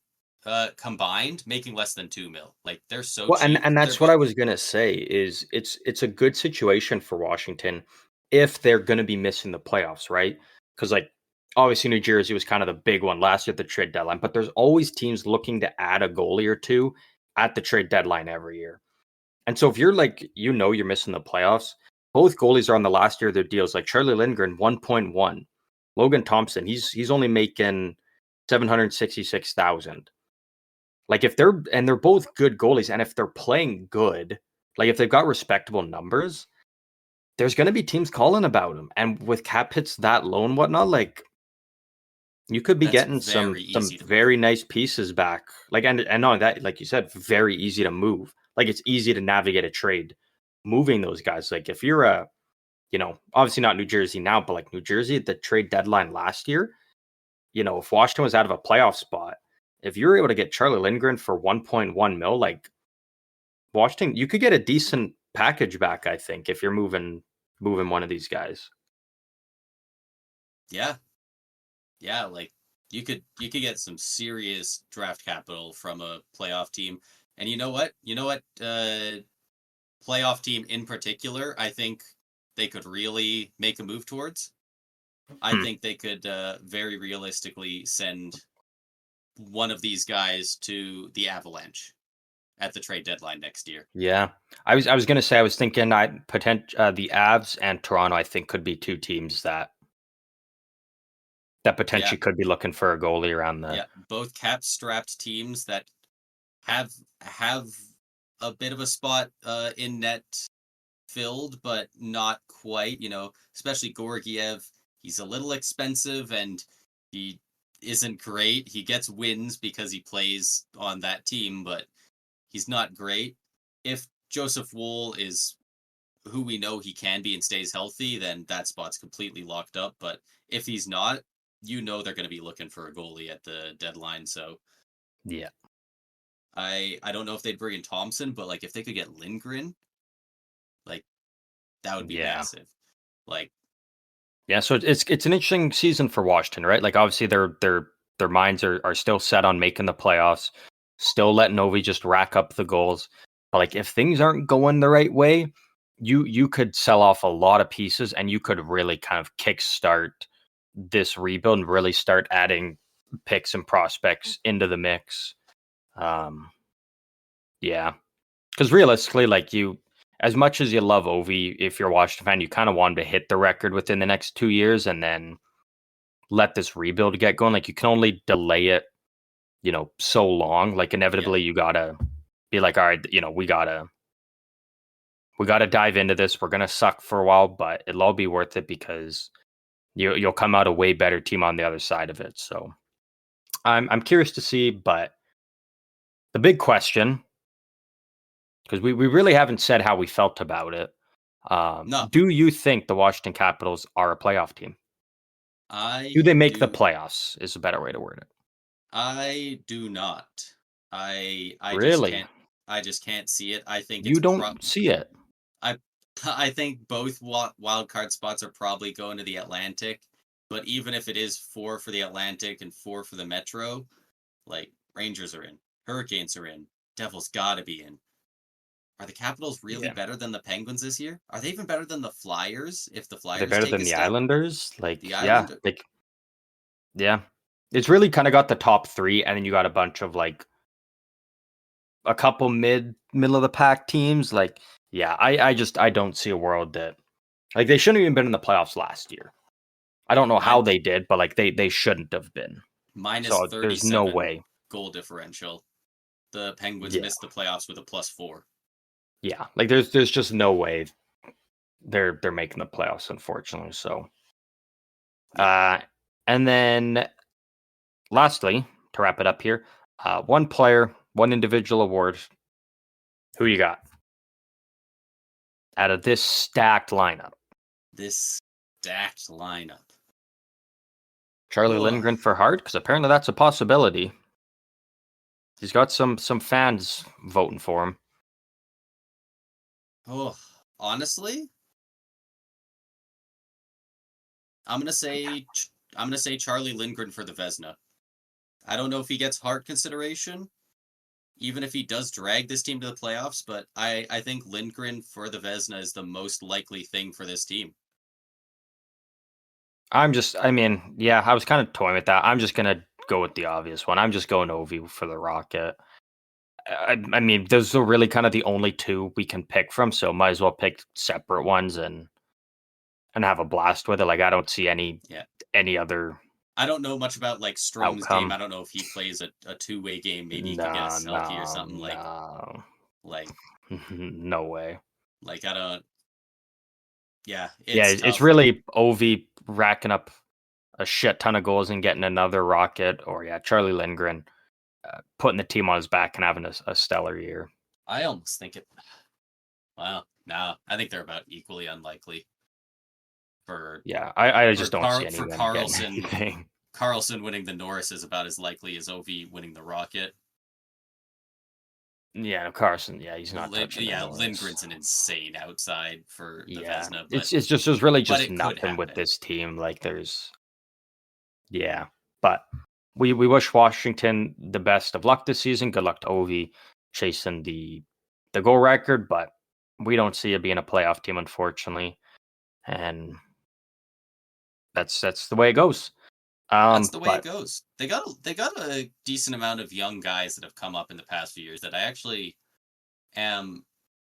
combined making less than 2 mil. Like they're so Well, and cheap. and They're that's what both I was gonna say. Is it's a good situation for Washington if they're going to be missing the playoffs, right? Because like obviously New Jersey was kind of the big one last year at the trade deadline, but there's always teams looking to add a goalie or two at the trade deadline every year. And so if you're like, you're missing the playoffs, both goalies are on the last year of their deals. Like Charlie Lindgren, 1.1. Logan Thompson, he's only making 766,000. Like if they're both good goalies, and if they're playing good, like if they've got respectable numbers, there's going to be teams calling about them. And with cap hits that low and whatnot, like you could be That's getting very some easy to move. very nice pieces back. Like and not only that, like you said, very easy to move. Like it's easy to navigate a trade, moving those guys. Like if you're a, obviously not New Jersey now, but like New Jersey at the trade deadline last year, if Washington was out of a playoff spot, if you were able to get Charlie Lindgren for 1.1 mil, like Washington, you could get a decent package back, I think, if you're moving one of these guys. Yeah. Yeah, like you could get some serious draft capital from a playoff team. And you know what? Playoff team in particular, I think they could really make a move towards. I think they could very realistically send one of these guys to the Avalanche at the trade deadline next year. Yeah, I was gonna say I was thinking the Avs and Toronto I think could be two teams that Yeah, potentially could be looking for a goalie around the. yeah, both cap-strapped teams that have a bit of a spot in net filled, but not quite. Especially Gorgiev. He's a little expensive and he isn't great. He gets wins because he plays on that team, but he's not great. If Joseph Wool is who we know he can be and stays healthy, then that spot's completely locked up. But if he's not, they're going to be looking for a goalie at the deadline. So Yeah, I don't know if they'd bring in Thompson, but like if they could get Lindgren, like that would be yeah, massive. Like yeah. So it's an interesting season for Washington, right? Like obviously their minds are still set on making the playoffs, still letting Ovi just rack up the goals. But like if things aren't going the right way, you could sell off a lot of pieces, and you could really kind of kickstart this rebuild and really start adding picks and prospects into the mix. Um, yeah, because realistically, like as much as you love Ovi, if you're a Washington fan, you kind of want him to hit the record within the next 2 years, and then let this rebuild get going. Like you can only delay it, so long. Like yeah, inevitably, you gotta be like, all right, we gotta dive into this. We're gonna suck for a while, but it'll all be worth it because you'll come out a way better team on the other side of it. So I'm curious to see, but the big question, because we really haven't said how we felt about it. no, Do you think the Washington Capitals are a playoff team? Do I they make the do. playoffs? Is a better way to word it. I do not. I just Really? can't. I just can't see it. I think it's You don't see it? I I think both wild card spots are probably going to the Atlantic, but even if it is 4 for the Atlantic and 4 for the Metro, like Rangers are in, Hurricanes are in, Devils gotta be in. Are the Capitals really Yeah. better than the Penguins this year? Are they even better than the Flyers if the Are they Flyers better take than a the step? Islanders? The Like, yeah, Island yeah. It's really kind of got the top three, and then you got a bunch of like a couple middle of the pack teams. Like, yeah, I don't see a world that like they shouldn't have even been in the playoffs last year. I don't know how mine they did, but like they shouldn't have been. minus So there's no 37 way. goal differential. The Penguins Yeah, missed the playoffs with a +4. yeah. Like there's just no way they're making the playoffs, unfortunately. So, Yeah. uh, and then lastly, to wrap it up here, one player, one individual award. Who you got out of this stacked lineup? This stacked lineup. Charlie Oh, Lindgren for Hart, because apparently that's a possibility. He's got some fans voting for him. oh, honestly, I'm gonna say I'm gonna say Charlie Lindgren for the Vesna. I don't know if he gets Hart consideration, even if he does drag this team to the playoffs, but I think Lindgren for the Vesna is the most likely thing for this team. I mean, yeah, I was kind of toying with that. I'm just gonna go with the obvious one. I'm just going Ovi for the Rocket. I mean, those are really kind of the only two we can pick from, so might as well pick separate ones and have a blast with it. Like I don't see Yeah. any other I don't know much about like Strome's game. outcome. I don't know if he plays a two-way game. Maybe he could get No, us healthy or no, something no, like no way. I don't. Yeah, Yeah, it's it's tough. really Ovi racking up a shit ton of goals and getting another rocket, or yeah, Charlie Lindgren putting the team on his back and having a stellar year. I almost think it. Well, no, I think they're about equally unlikely for Yeah, I just don't see For anyone getting Carlson. anything. Carlson winning the Norris is about as likely as Ov winning the Rocket. Yeah, no, Carson. Yeah, he's not touching the Yeah, Norris. Lindgren's an insane outside for the Yeah, Vesna, it's just there's really but just it could nothing with happen. this team. Like there's yeah, but we wish Washington the best of luck this season. Good luck to Ovi chasing the goal record, but we don't see it being a playoff team, unfortunately, and that's the way it goes. That's the way it But goes. They got a decent amount of young guys that have come up in the past few years that I actually am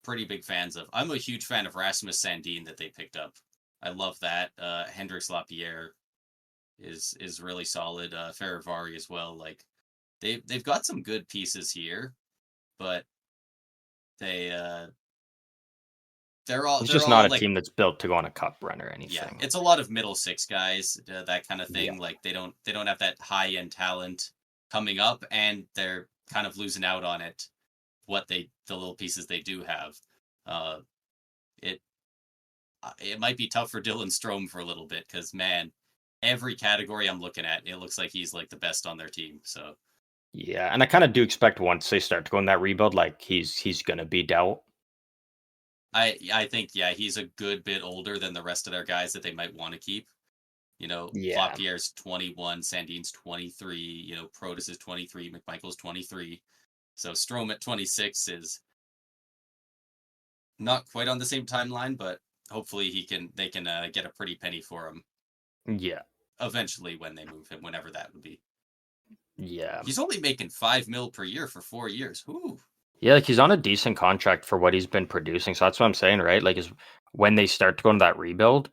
pretty big fans of. I'm a huge fan of Rasmus Sandin that they picked up. I love that. Hendrix Lapierre is really solid. Ferravari as well. Like they've got some good pieces here, but they it's they're just not all a like, team that's built to go on a cup run or yeah, anything. it's a lot of middle six guys, that kind of Yeah, thing. Like they don't have that high end talent coming up, and they're kind of losing out on it. The little pieces they do have, uh, it it might be tough for Dylan Strome for a little bit because, man, every category I'm looking at, it looks like he's like the best on their team. So yeah, and I kind of do expect once they start to go in that rebuild, like he's gonna be dealt. I think, yeah, he's a good bit older than the rest of their guys that they might want to keep. Yeah, Lapierre's 21, Sandin's 23, Protus is 23, McMichael's 23. So Strome at 26 is not quite on the same timeline, but hopefully they can get a pretty penny for him yeah, eventually when they move him, whenever that would be. yeah. He's only making 5 mil per year for 4 years. Ooh. Yeah, like he's on a decent contract for what he's been producing. So that's what I'm saying, right? Like is when they start to go into that rebuild,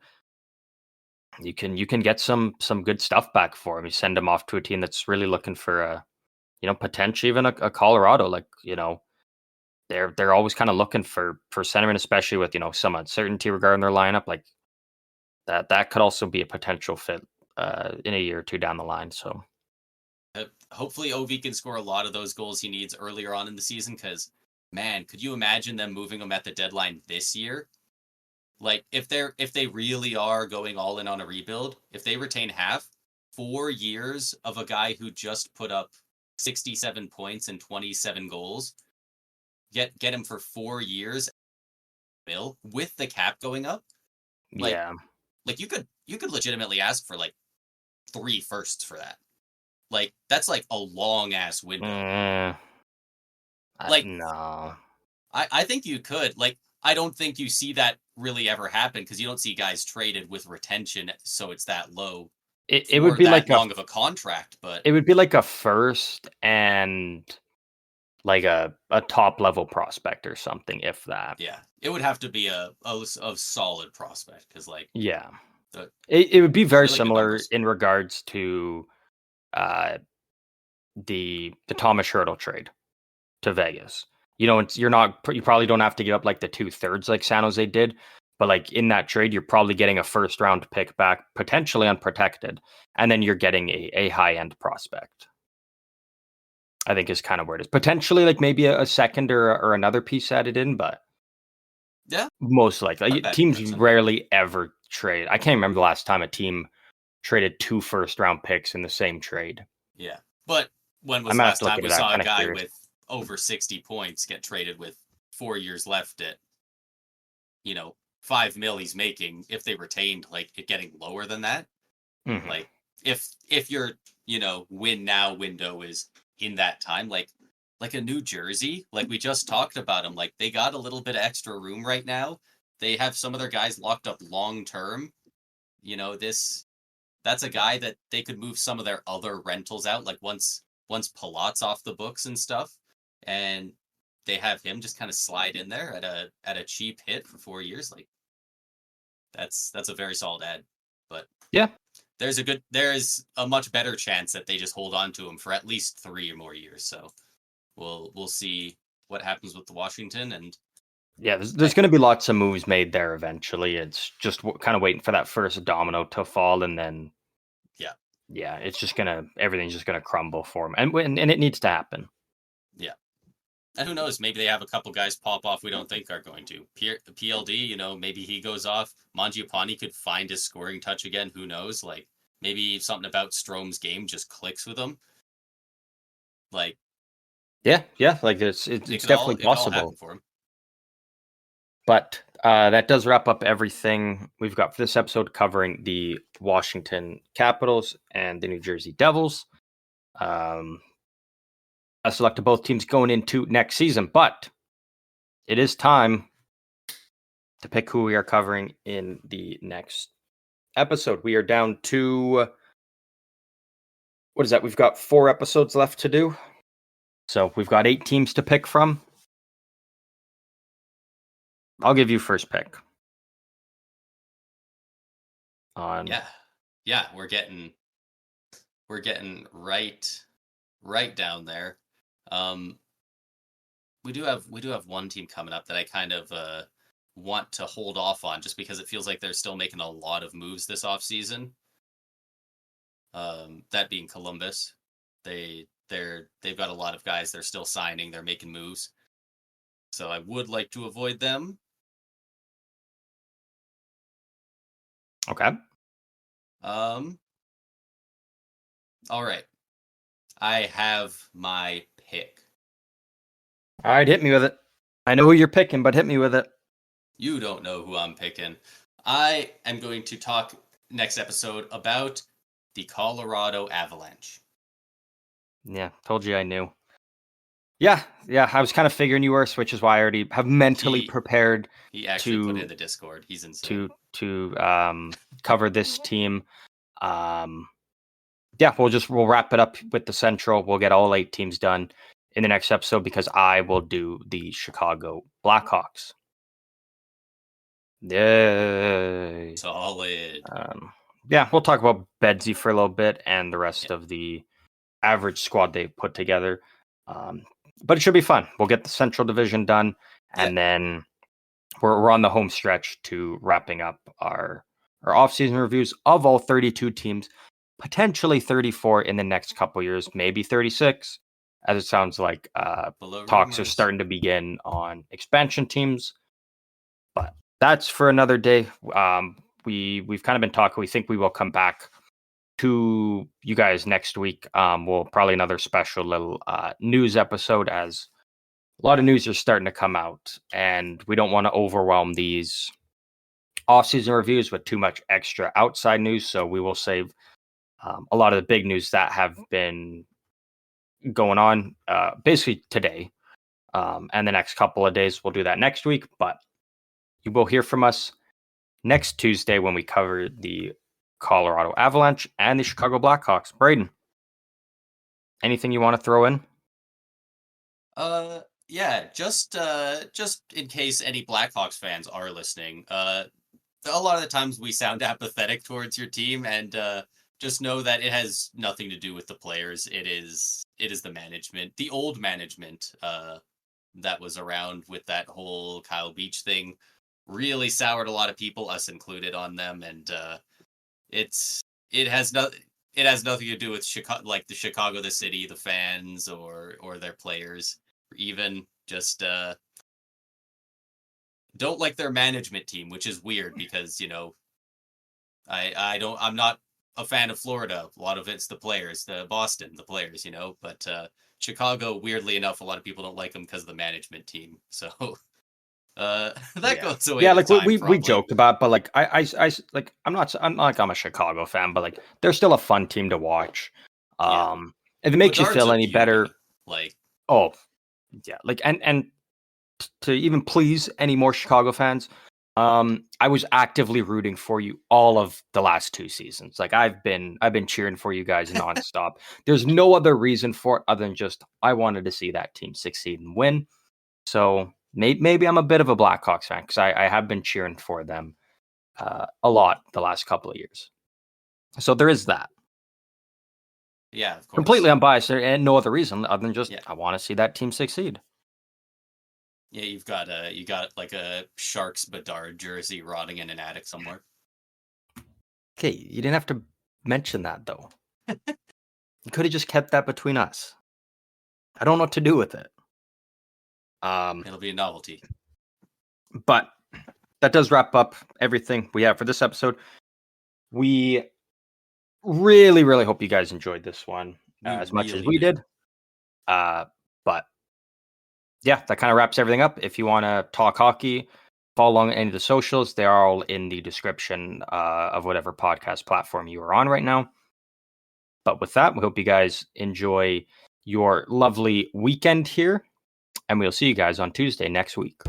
you can get some good stuff back for him. You send him off to a team that's really looking for a potentially even a Colorado. Like they're always kind of looking for centerman, especially with some uncertainty regarding their lineup. Like that could also be a potential fit in a year or two down the line. So Hopefully Ovi can score a lot of those goals he needs earlier on in the season, because, man, could you imagine them moving him at the deadline this year? Like if they really are going all in on a rebuild, if they retain half, 4 years of a guy who just put up 67 points and 27 goals, get him for 4 years, bill with the cap going up, like yeah, you could legitimately ask for like 3 firsts for that. Like that's like a long ass window. mm, Like no, I think you could. Like I don't think you see that really ever happen because you don't see guys traded with retention, so it's that low it would for be that like long of a contract. But a first and like a top level prospect or something, if that. yeah, it would have to be a solid prospect because like Yeah. the It would be very really good similar numbers. in regards to uh the Thomas Hurdle trade to Vegas. You probably don't have to give up like the 2/3 like San Jose did, but like in that trade, you're probably getting a first round pick back, potentially unprotected, and then you're getting a high end prospect. I think is kind of where it is. Potentially like maybe a second or another piece added in, but Yeah, most not a likely bad teams comparison. rarely ever trade. I can't remember the last time a team traded 2 first round picks in the same trade. Yeah, but when I was the might have last to look time into we that. I'm saw a kind of guy curious. with over 60 points get traded with 4 years left at 5 mil he's making, if they retained, like it getting lower than that? Mhm. Like if your win now window is in that time, like a New Jersey, like we just talked about them, like they got a little bit of extra room right now. They have some of their guys locked up long term. This That's a guy that they could move some of their other rentals out, like once Palat's off the books and stuff. and they have him just kind of slide in there at a cheap hit for 4 years. Like that's a very solid ad. But Yeah, there's a much better chance that they just hold on to him for at least 3 or more years. So we'll see what happens with the Washington. And yeah. There's going to be lots of moves made there eventually. It's just kind of waiting for that first domino to fall, and then yeah, yeah, it's just everything's just gonna crumble for him, and it needs to happen. yeah. And who knows? Maybe they have a couple guys pop off we don't think are going to. PLD, maybe he goes off. Mangiapane could find his scoring touch again. Who knows? Like maybe something about Strome's game just clicks with him. Like Yeah. Like it's definitely it could all possible. happen for him. But that does wrap up everything we've got for this episode, covering the Washington Capitals and the New Jersey Devils. I selected both teams going into next season, but it is time to pick who we are covering in the next episode. We are down to, what is that? We've got 4 episodes left to do. So we've got 8 teams to pick from. I'll give you first pick. Yeah, we're getting right down there. We do have one team coming up that I kind of want to hold off on just because it feels like they're still making a lot of moves this offseason. That being Columbus. They've got a lot of guys they're still signing, they're making moves. So I would like to avoid them. Okay. All right. I have my pick. All right, hit me with it. I know who you're picking, but hit me with it. You don't know who I'm picking. I am going to talk next episode about the Colorado Avalanche. Yeah, told you I knew. Yeah, I was kind of figuring you were, which is why I already have mentally prepared. He actually put it in the Discord. He's insane. To cover this team. Yeah, we'll wrap it up with the Central. We'll get all 8 teams done in the next episode because I will do the Chicago Blackhawks. Yay. Solid. Yeah, we'll talk about Bedsy for a little bit and the rest of the average squad they put together. But it should be fun. We'll get the Central Division done, and then we're on the home stretch to wrapping up our off-season reviews of all 32 teams, potentially 34 in the next couple years, maybe 36, as it sounds like talks are starting to begin on expansion teams. But that's for another day. We've kind of been talking. We think we will come back to you guys next week. We'll probably another special little news episode, as a lot of news are starting to come out, and we don't want to overwhelm these off-season reviews with too much extra outside news. So we will save a lot of the big news that have been going on basically today and the next couple of days. We'll do that next week, but you will hear from us next Tuesday when we cover the Colorado Avalanche and the Chicago Blackhawks. Braden, anything you want to throw in? Yeah, just in case any Blackhawks fans are listening, a lot of the times we sound apathetic towards your team, and just know that it has nothing to do with the players. It is the management, the old management that was around with that whole Kyle Beach thing. Really soured a lot of people, us included, on them, and it has nothing to do with Chicago, like the Chicago, the city, the fans, or their players, or even just don't like their management team, which is weird because I'm not a fan of Florida. A lot of it's the players, the Boston, the players, but Chicago, weirdly enough, a lot of people don't like them because of the management team. So goes away. Yeah, like we joked about, but like I like I'm not like I'm a Chicago fan, but like they're still a fun team to watch. If it makes you feel any better, like like and to even please any more Chicago fans, I was actively rooting for you all of the last 2 seasons. Like I've been cheering for you guys nonstop. There's no other reason for it other than just I wanted to see that team succeed and win. So maybe I'm a bit of a Blackhawks fan because I have been cheering for them a lot the last couple of years. So there is that. Yeah, of course. Completely unbiased and no other reason other than just Yeah. I want to see that team succeed. Yeah, you got like a Sharks Bedard jersey rotting in an attic somewhere. Okay, you didn't have to mention that though. You could have just kept that between us. I don't know what to do with it. It'll be a novelty. But that does wrap up everything we have for this episode. We really, really hope you guys enjoyed this one as much as we did. But yeah, that kind of wraps everything up. If you want to talk hockey, follow along any of the socials. They are all in the description of whatever podcast platform you are on right now. But with that, we hope you guys enjoy your lovely weekend here. And we'll see you guys on Tuesday next week.